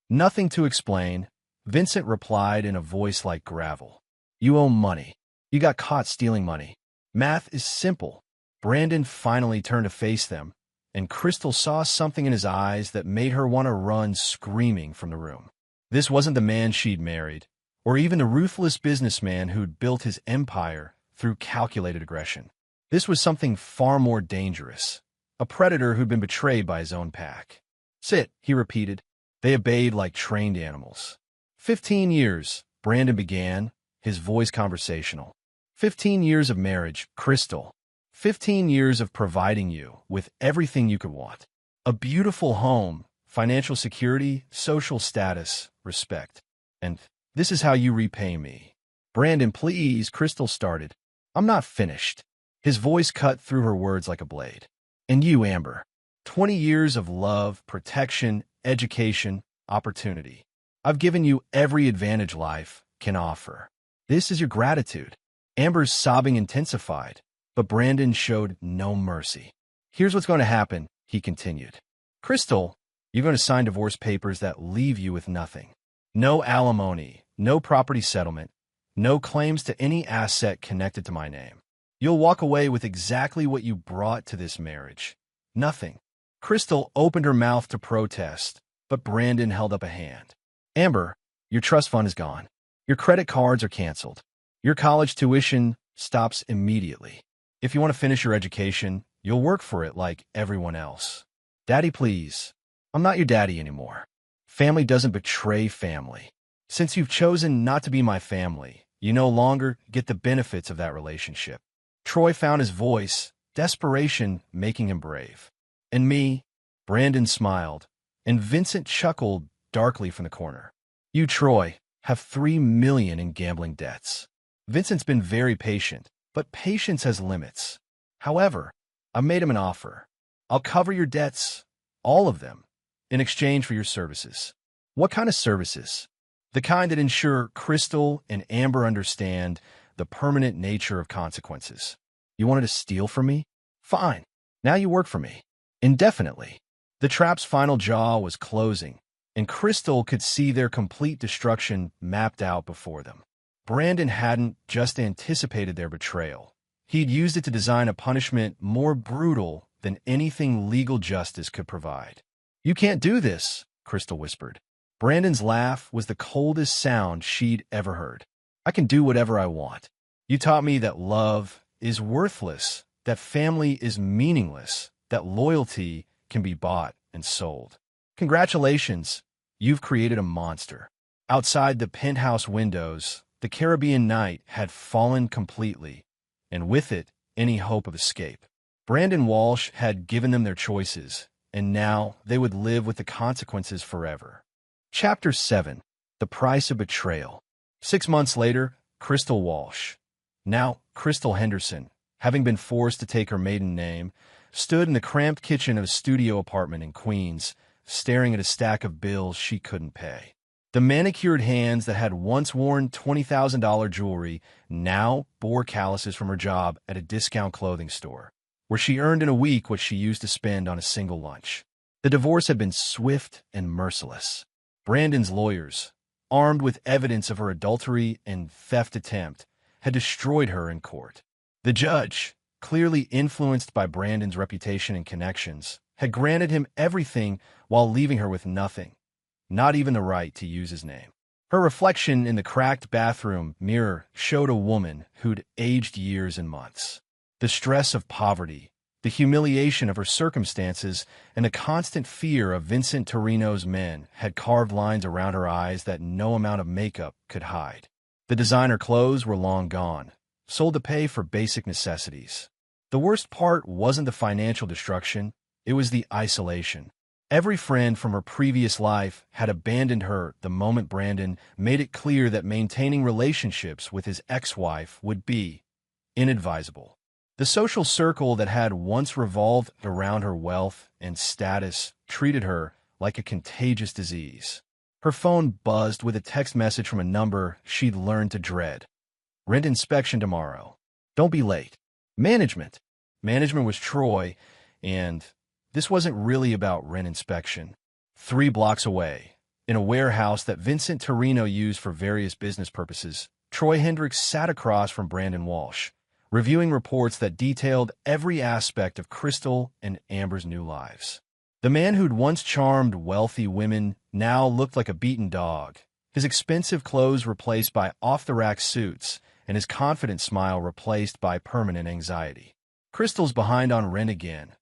Nothing to explain, Vincent replied in a voice like gravel. You owe money. You got caught stealing money. Math is simple. Brandon finally turned to face them, and Crystal saw something in his eyes that made her want to run screaming from the room. This wasn't the man she'd married, or even the ruthless businessman who'd built his empire through calculated aggression. This was something far more dangerous, a predator who'd been betrayed by his own pack. Sit, he repeated. They obeyed like trained animals. 15 years, Brandon began, his voice conversational. 15 years of marriage, Crystal. 15 years of providing you with everything you could want. A beautiful home, financial security, social status, respect. And this is how you repay me. Brandon, please, Crystal started. I'm not finished. His voice cut through her words like a blade. And you, Amber. 20 years of love, protection, education, opportunity. I've given you every advantage life can offer. This is your gratitude. Amber's sobbing intensified, but Brandon showed no mercy. Here's what's going to happen, he continued. Crystal, you're going to sign divorce papers that leave you with nothing. No alimony, no property settlement, no claims to any asset connected to my name. You'll walk away with exactly what you brought to this marriage. Nothing. Crystal opened her mouth to protest, but Brandon held up a hand. Amber, your trust fund is gone. Your credit cards are canceled. Your college tuition stops immediately. If you want to finish your education, you'll work for it like everyone else. Daddy, please. I'm not your daddy anymore. Family doesn't betray family. Since you've chosen not to be my family, you no longer get the benefits of that relationship. Troy found his voice, desperation making him brave. And me, Brandon smiled, and Vincent chuckled darkly from the corner. You, Troy, have $3 million in gambling debts. Vincent's been very patient, but patience has limits. However, I made him an offer. I'll cover your debts, all of them, in exchange for your services. What kind of services? The kind that ensure Crystal and Amber understand the permanent nature of consequences. You wanted to steal from me? Fine. Now you work for me. Indefinitely. The trap's final jaw was closing, and Crystal could see their complete destruction mapped out before them. Brandon hadn't just anticipated their betrayal. He'd used it to design a punishment more brutal than anything legal justice could provide. You can't do this, Crystal whispered. Brandon's laugh was the coldest sound she'd ever heard. I can do whatever I want. You taught me that love is worthless, that family is meaningless, that loyalty can be bought and sold. Congratulations, you've created a monster. Outside the penthouse windows, the Caribbean night had fallen completely, and with it, any hope of escape. Brandon Walsh had given them their choices, and now they would live with the consequences forever. Chapter 7. The Price of Betrayal. 6 months later, Crystal Walsh, now Crystal Henderson, having been forced to take her maiden name, stood in the cramped kitchen of a studio apartment in Queens, staring at a stack of bills she couldn't pay. The manicured hands that had once worn $20,000 jewelry now bore calluses from her job at a discount clothing store, where she earned in a week what she used to spend on a single lunch. The divorce had been swift and merciless. Brandon's lawyers, armed with evidence of her adultery and theft attempt, had destroyed her in court. The judge, clearly influenced by Brandon's reputation and connections, had granted him everything while leaving her with nothing, not even the right to use his name. Her reflection in the cracked bathroom mirror showed a woman who'd aged years and months. The stress of poverty, the humiliation of her circumstances, and the constant fear of Vincent Torino's men had carved lines around her eyes that no amount of makeup could hide. The designer clothes were long gone, sold to pay for basic necessities. The worst part wasn't the financial destruction, it was the isolation. Every friend from her previous life had abandoned her the moment Brandon made it clear that maintaining relationships with his ex-wife would be inadvisable. The social circle that had once revolved around her wealth and status treated her like a contagious disease. Her phone buzzed with a text message from a number she'd learned to dread. Rent inspection tomorrow. Don't be late. Management. Management was Troy, and this wasn't really about rent inspection. 3 blocks away, in a warehouse that Vincent Torino used for various business purposes, Troy Hendricks sat across from Brandon Walsh, reviewing reports that detailed every aspect of Crystal and Amber's new lives. The man who'd once charmed wealthy women now looked like a beaten dog, his expensive clothes replaced by off-the-rack suits, and his confident smile replaced by permanent anxiety. Crystal's behind on rent again,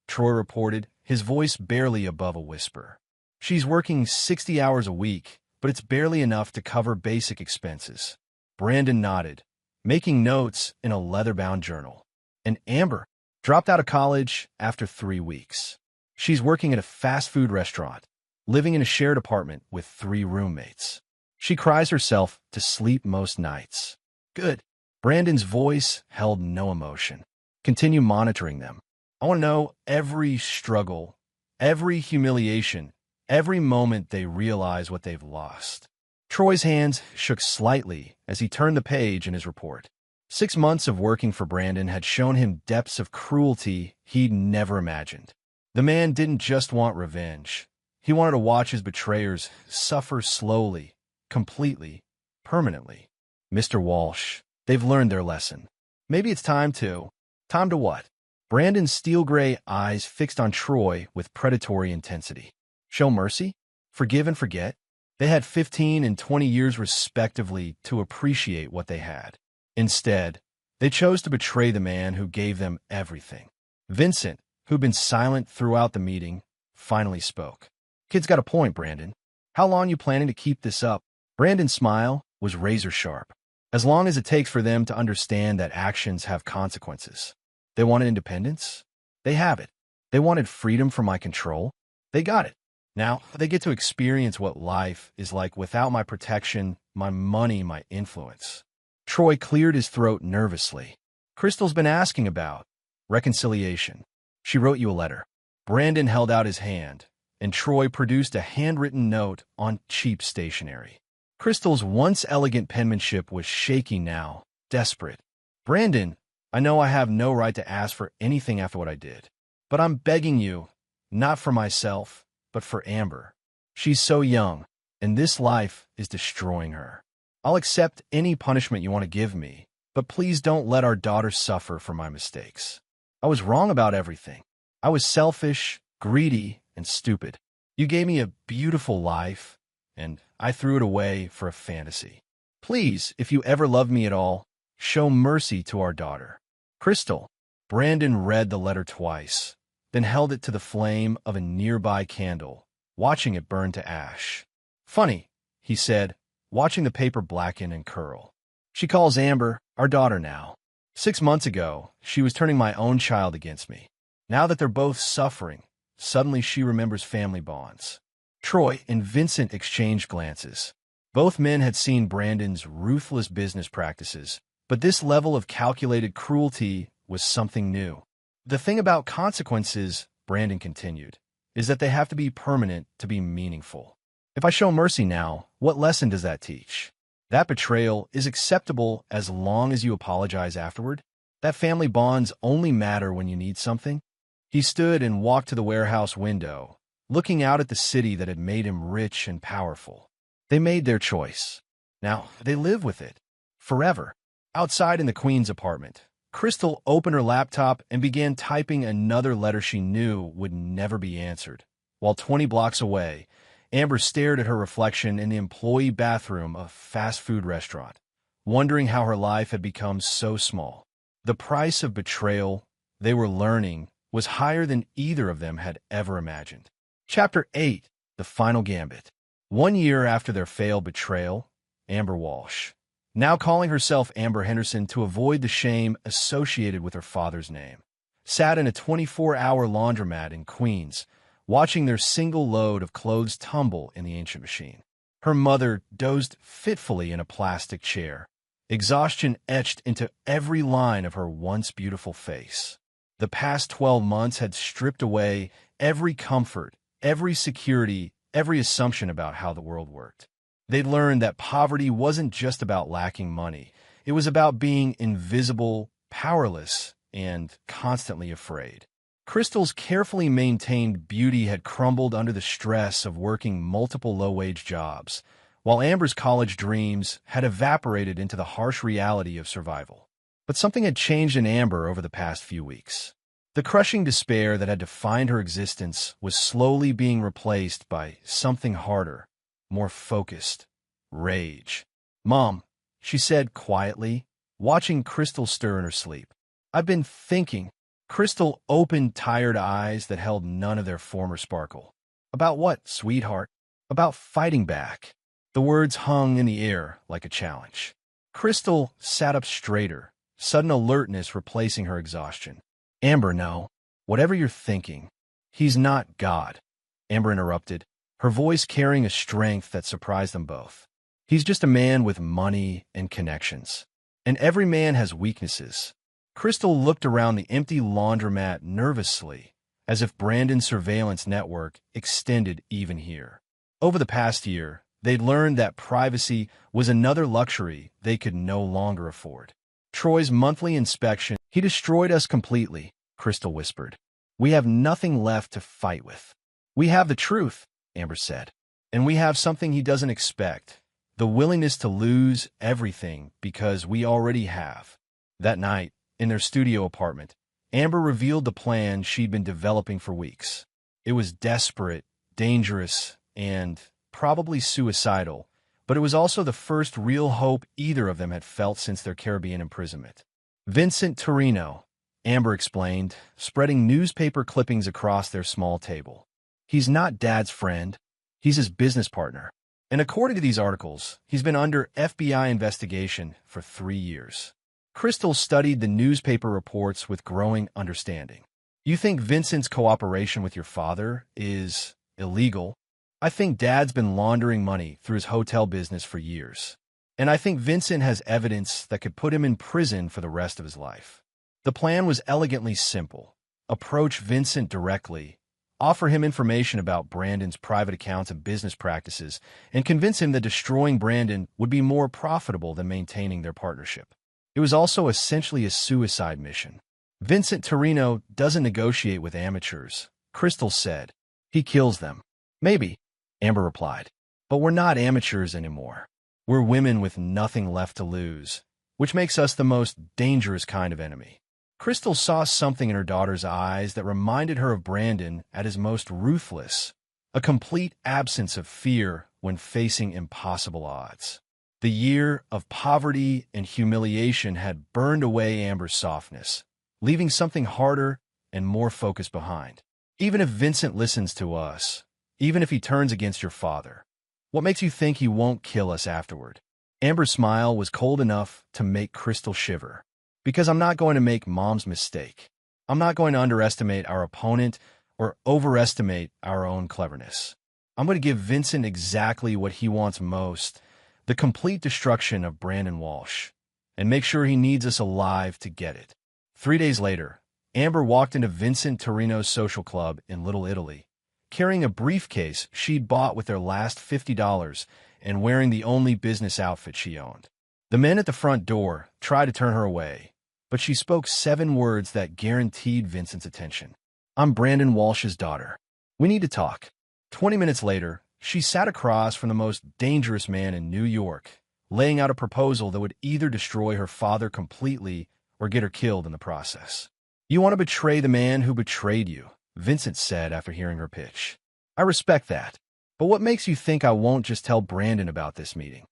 Troy reported, his voice barely above a whisper. She's working 60 hours a week, but it's barely enough to cover basic expenses. Brandon nodded, making notes in a leather-bound journal. And Amber dropped out of college after 3 weeks. She's working at a fast food restaurant, living in a shared apartment with 3 roommates. She cries herself to sleep most nights. Good. Brandon's voice held no emotion. Continue monitoring them. I want to know every struggle, every humiliation, every moment they realize what they've lost. Troy's hands shook slightly as he turned the page in his report. 6 months of working for Brandon had shown him depths of cruelty he'd never imagined. The man didn't just want revenge. He wanted to watch his betrayers suffer slowly, completely, permanently. Mr. Walsh, they've learned their lesson. Maybe it's time to what? Brandon's steel-gray eyes fixed on Troy with predatory intensity. Show mercy? Forgive and forget? They had 15 and 20 years respectively to appreciate what they had. Instead, they chose to betray the man who gave them everything. Vincent, who'd been silent throughout the meeting, finally spoke. Kid's got a point, Brandon. How long you planning to keep this up? Brandon's smile was razor-sharp. As long as it takes for them to understand that actions have consequences. They wanted independence? They have it. They wanted freedom from my control? They got it. Now, they get to experience what life is like without my protection, my money, my influence. Troy cleared his throat nervously. Crystal's been asking about reconciliation. She wrote you a letter. Brandon held out his hand, and Troy produced a handwritten note on cheap stationery. Crystal's once elegant penmanship was shaky now, desperate. Brandon, I know I have no right to ask for anything after what I did, but I'm begging you, not for myself, but for Amber. She's so young, and this life is destroying her. I'll accept any punishment you want to give me, but please don't let our daughter suffer for my mistakes. I was wrong about everything. I was selfish, greedy, and stupid. You gave me a beautiful life, and I threw it away for a fantasy. Please, if you ever love me at all, show mercy to our daughter. Crystal. Brandon read the letter twice, then held it to the flame of a nearby candle, watching it burn to ash. Funny, he said, watching the paper blacken and curl. She calls Amber our daughter now. 6 months ago, she was turning my own child against me. Now that they're both suffering, suddenly she remembers family bonds. Troy and Vincent exchanged glances. Both men had seen Brandon's ruthless business practices, but this level of calculated cruelty was something new. The thing about consequences, Brandon continued, is that they have to be permanent to be meaningful. If I show mercy now, what lesson does that teach? That betrayal is acceptable as long as you apologize afterward? That family bonds only matter when you need something? He stood and walked to the warehouse window, looking out at the city that had made him rich and powerful. They made their choice. Now, they live with it. Forever. Outside in the Queen's apartment, Crystal opened her laptop and began typing another letter she knew would never be answered. While 20 blocks away, Amber stared at her reflection in the employee bathroom of a fast food restaurant, wondering how her life had become so small. The price of betrayal, they were learning, was higher than either of them had ever imagined. Chapter 8. The Final Gambit. 1 year after their failed betrayal, Amber Walsh, now calling herself Amber Henderson to avoid the shame associated with her father's name, sat in a 24-hour laundromat in Queens, watching their single load of clothes tumble in the ancient machine. Her mother dozed fitfully in a plastic chair, exhaustion etched into every line of her once beautiful face. The past 12 months had stripped away every comfort, every security, every assumption about how the world worked. They'd learned that poverty wasn't just about lacking money. It was about being invisible, powerless, and constantly afraid. Crystal's carefully maintained beauty had crumbled under the stress of working multiple low-wage jobs, while Amber's college dreams had evaporated into the harsh reality of survival. But something had changed in Amber over the past few weeks. The crushing despair that had defined her existence was slowly being replaced by something harder, more focused: rage. "Mom," she said quietly, watching Crystal stir in her sleep. "I've been thinking." Crystal opened tired eyes that held none of their former sparkle. "About what, sweetheart?" "About fighting back." The words hung in the air like a challenge. Crystal sat up straighter, sudden alertness replacing her exhaustion. "Amber, no. Whatever you're thinking, he's not God," Amber interrupted, her voice carrying a strength that surprised them both. "He's just a man with money and connections. And every man has weaknesses." Crystal looked around the empty laundromat nervously, as if Brandon's surveillance network extended even here. Over the past year, they'd learned that privacy was another luxury they could no longer afford. "Troy's monthly inspection, he destroyed us completely," Crystal whispered. "We have nothing left to fight with." "We have the truth," Amber said. "And we have something he doesn't expect: the willingness to lose everything because we already have." That night, in their studio apartment, Amber revealed the plan she'd been developing for weeks. It was desperate, dangerous, and probably suicidal, but it was also the first real hope either of them had felt since their Caribbean imprisonment. "Vincent Torino," Amber explained, spreading newspaper clippings across their small table. "He's not Dad's friend. He's his business partner. And according to these articles, he's been under FBI investigation for 3 years." Crystal studied the newspaper reports with growing understanding. "You think Vincent's cooperation with your father is illegal?" "I think Dad's been laundering money through his hotel business for years. And I think Vincent has evidence that could put him in prison for the rest of his life." The plan was elegantly simple. Approach Vincent directly, offer him information about Brandon's private accounts and business practices, and convince him that destroying Brandon would be more profitable than maintaining their partnership. It was also essentially a suicide mission. "Vincent Torino doesn't negotiate with amateurs," Crystal said. "He kills them." "Maybe," Amber replied. "But we're not amateurs anymore. We're women with nothing left to lose, which makes us the most dangerous kind of enemy." Crystal saw something in her daughter's eyes that reminded her of Brandon at his most ruthless, a complete absence of fear when facing impossible odds. The year of poverty and humiliation had burned away Amber's softness, leaving something harder and more focused behind. "Even if Vincent listens to us, even if he turns against your father, what makes you think he won't kill us afterward?" Amber's smile was cold enough to make Crystal shiver. "Because I'm not going to make Mom's mistake. I'm not going to underestimate our opponent or overestimate our own cleverness. I'm going to give Vincent exactly what he wants most: the complete destruction of Brandon Walsh, and make sure he needs us alive to get it." 3 days later, Amber walked into Vincent Torino's social club in Little Italy, carrying a briefcase she'd bought with their last $50 and wearing the only business outfit she owned. The men at the front door tried to turn her away, but she spoke 7 words that guaranteed Vincent's attention. "I'm Brandon Walsh's daughter. We need to talk." 20 minutes later, she sat across from the most dangerous man in New York, laying out a proposal that would either destroy her father completely or get her killed in the process. "You want to betray the man who betrayed you," Vincent said after hearing her pitch. "I respect that. But what makes you think I won't just tell Brandon about this meeting?"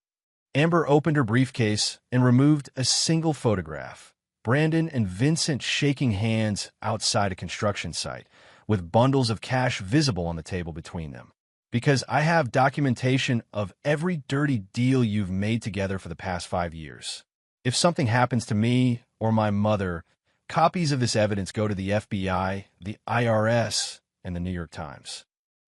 Amber opened her briefcase and removed a single photograph: Brandon and Vincent shaking hands outside a construction site, with bundles of cash visible on the table between them. "Because I have documentation of every dirty deal you've made together for the past 5 years. If something happens to me or my mother, copies of this evidence go to the FBI, the IRS, and the New York Times."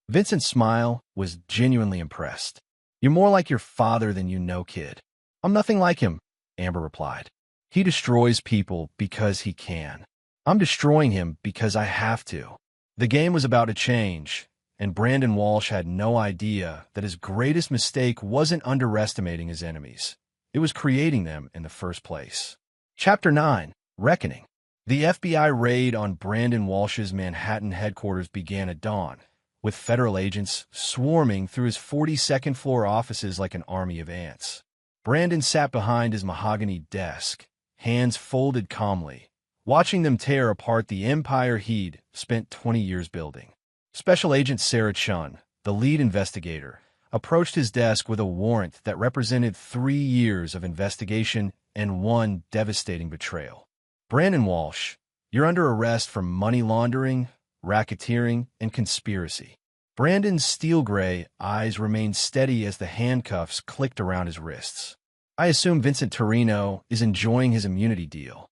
Vincent's smile was genuinely impressed. "You're more like your father than you know, kid." "I'm nothing like him," Amber replied. "He destroys people because he can. I'm destroying him because I have to." The game was about to change, and Brandon Walsh had no idea that his greatest mistake wasn't underestimating his enemies. It was creating them in the first place. Chapter 9: Reckoning. The FBI raid on Brandon Walsh's Manhattan headquarters began at dawn, with federal agents swarming through his 42nd floor offices like an army of ants. Brandon sat behind his mahogany desk, hands folded calmly, watching them tear apart the empire he'd spent 20 years building. Special Agent Sarah Chun, the lead investigator, approached his desk with a warrant that represented 3 years of investigation and one devastating betrayal. Brandon Walsh, you're under arrest for money laundering, racketeering, and conspiracy. Brandon's steel-gray eyes remained steady as the handcuffs clicked around his wrists. I assume Vincent Torino is enjoying his immunity deal.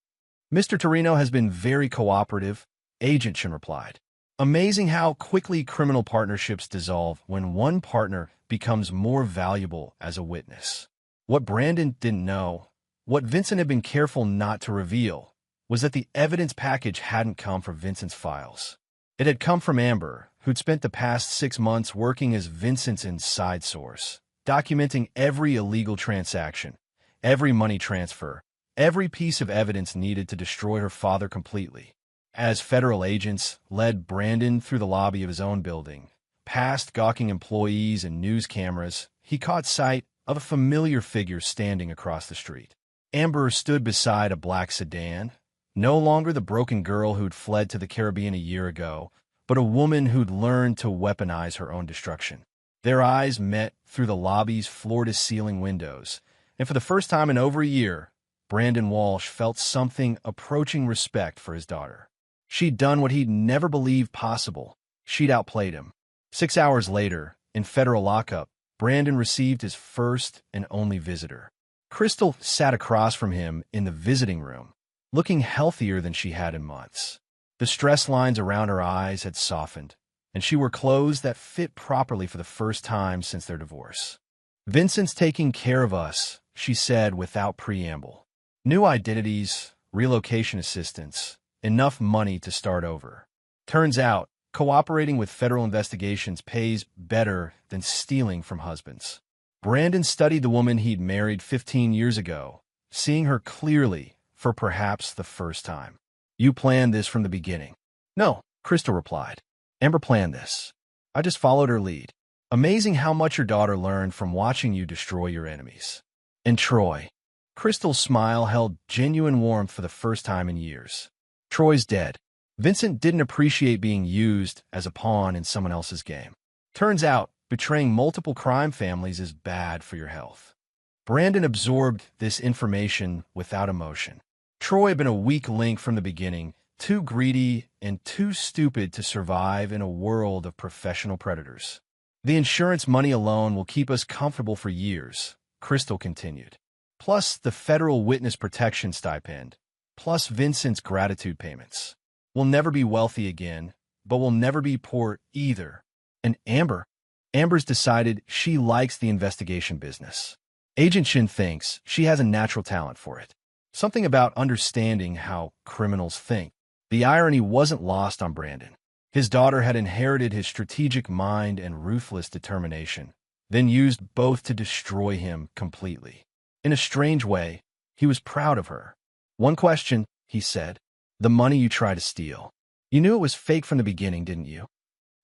Mr. Torino has been very cooperative, Agent Chun replied. Amazing how quickly criminal partnerships dissolve when one partner becomes more valuable as a witness. What Brandon didn't know, what Vincent had been careful not to reveal, was that the evidence package hadn't come from Vincent's files. It had come from Amber, who'd spent the past 6 months working as Vincent's inside source, documenting every illegal transaction, every money transfer, every piece of evidence needed to destroy her father completely. As federal agents led Brandon through the lobby of his own building, past gawking employees and news cameras, he caught sight of a familiar figure standing across the street. Amber stood beside a black sedan, no longer the broken girl who'd fled to the Caribbean a year ago, but a woman who'd learned to weaponize her own destruction. Their eyes met through the lobby's floor-to-ceiling windows, and for the first time in over a year, Brandon Walsh felt something approaching respect for his daughter. She'd done what he'd never believed possible. She'd outplayed him. 6 hours later, in federal lockup, Brandon received his first and only visitor. Crystal sat across from him in the visiting room, looking healthier than she had in months. The stress lines around her eyes had softened, and she wore clothes that fit properly for the first time since their divorce. Vincent's taking care of us, she said without preamble. New identities, relocation assistance, enough money to start over. Turns out, cooperating with federal investigations pays better than stealing from husbands. Brandon studied the woman he'd married 15 years ago, seeing her clearly for perhaps the first time. You planned this from the beginning. No, Crystal replied. Amber planned this. I just followed her lead. Amazing how much your daughter learned from watching you destroy your enemies. And Troy. Crystal's smile held genuine warmth for the first time in years. Troy's dead. Vincent didn't appreciate being used as a pawn in someone else's game. Turns out, betraying multiple crime families is bad for your health. Brandon absorbed this information without emotion. Troy had been a weak link from the beginning, too greedy and too stupid to survive in a world of professional predators. The insurance money alone will keep us comfortable for years, Crystal continued. Plus the federal witness protection stipend, plus Vincent's gratitude payments. We'll never be wealthy again, but we'll never be poor either. And Amber's decided she likes the investigation business. Agent Shin thinks she has a natural talent for it. Something about understanding how criminals think. The irony wasn't lost on Brandon. His daughter had inherited his strategic mind and ruthless determination, then used both to destroy him completely. In a strange way, he was proud of her. One question, he said. The money you tried to steal. You knew it was fake from the beginning, didn't you?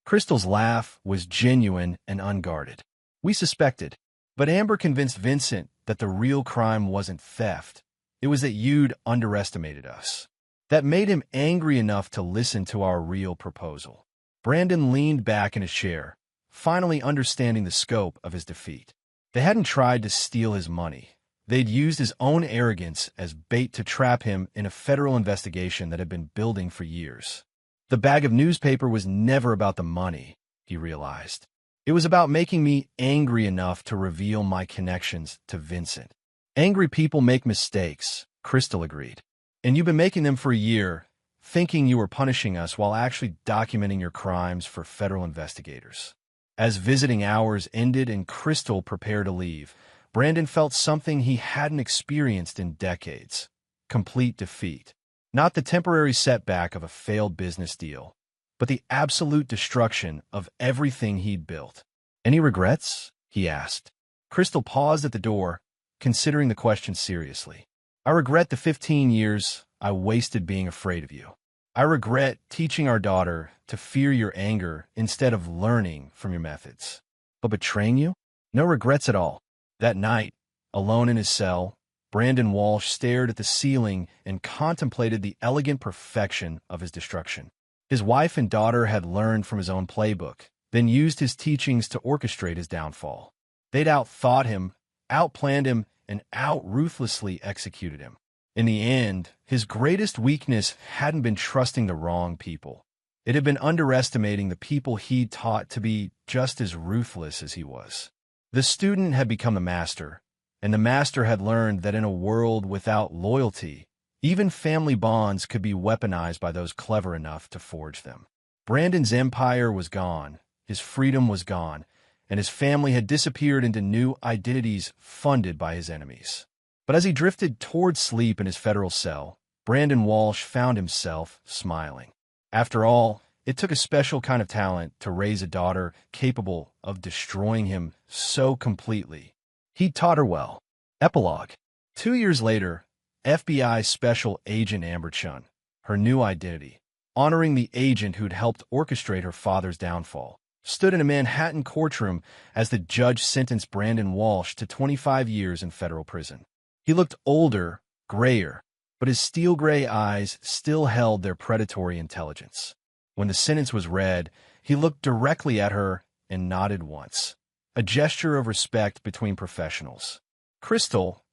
Crystal's laugh was genuine and unguarded. We suspected, but Amber convinced Vincent that the real crime wasn't theft. It was that you'd underestimated us. That made him angry enough to listen to our real proposal. Brandon leaned back in his chair, finally understanding the scope of his defeat. They hadn't tried to steal his money. They'd used his own arrogance as bait to trap him in a federal investigation that had been building for years. The bag of newspaper was never about the money, he realized. It was about making me angry enough to reveal my connections to Vincent. Angry people make mistakes, Crystal agreed. And you've been making them for a year, thinking you were punishing us while actually documenting your crimes for federal investigators. As visiting hours ended and Crystal prepared to leave, Brandon felt something he hadn't experienced in decades. Complete defeat. Not the temporary setback of a failed business deal, but the absolute destruction of everything he'd built. Any regrets? He asked. Crystal paused at the door, considering the question seriously. I regret the 15 years I wasted being afraid of you. I regret teaching our daughter to fear your anger instead of learning from your methods. But betraying you? No regrets at all. That night, alone in his cell, Brandon Walsh stared at the ceiling and contemplated the elegant perfection of his destruction. His wife and daughter had learned from his own playbook, then used his teachings to orchestrate his downfall. They'd outthought him, outplanned him, and out-ruthlessly executed him. In the end, his greatest weakness hadn't been trusting the wrong people. It had been underestimating the people he'd taught to be just as ruthless as he was. The student had become the master, and the master had learned that in a world without loyalty, even family bonds could be weaponized by those clever enough to forge them. Brandon's empire was gone, his freedom was gone, and his family had disappeared into new identities funded by his enemies. But as he drifted toward sleep in his federal cell, Brandon Walsh found himself smiling. After all, it took a special kind of talent to raise a daughter capable of destroying him so completely. He taught her well. Epilogue. 2 years later, FBI Special Agent Amber Chun, her new identity, honoring the agent who'd helped orchestrate her father's downfall, stood in a Manhattan courtroom as the judge sentenced Brandon Walsh to 25 years in federal prison. He looked older, grayer, but his steel-gray eyes still held their predatory intelligence. When the sentence was read, he looked directly at her and nodded once, a gesture of respect between professionals. Crystal,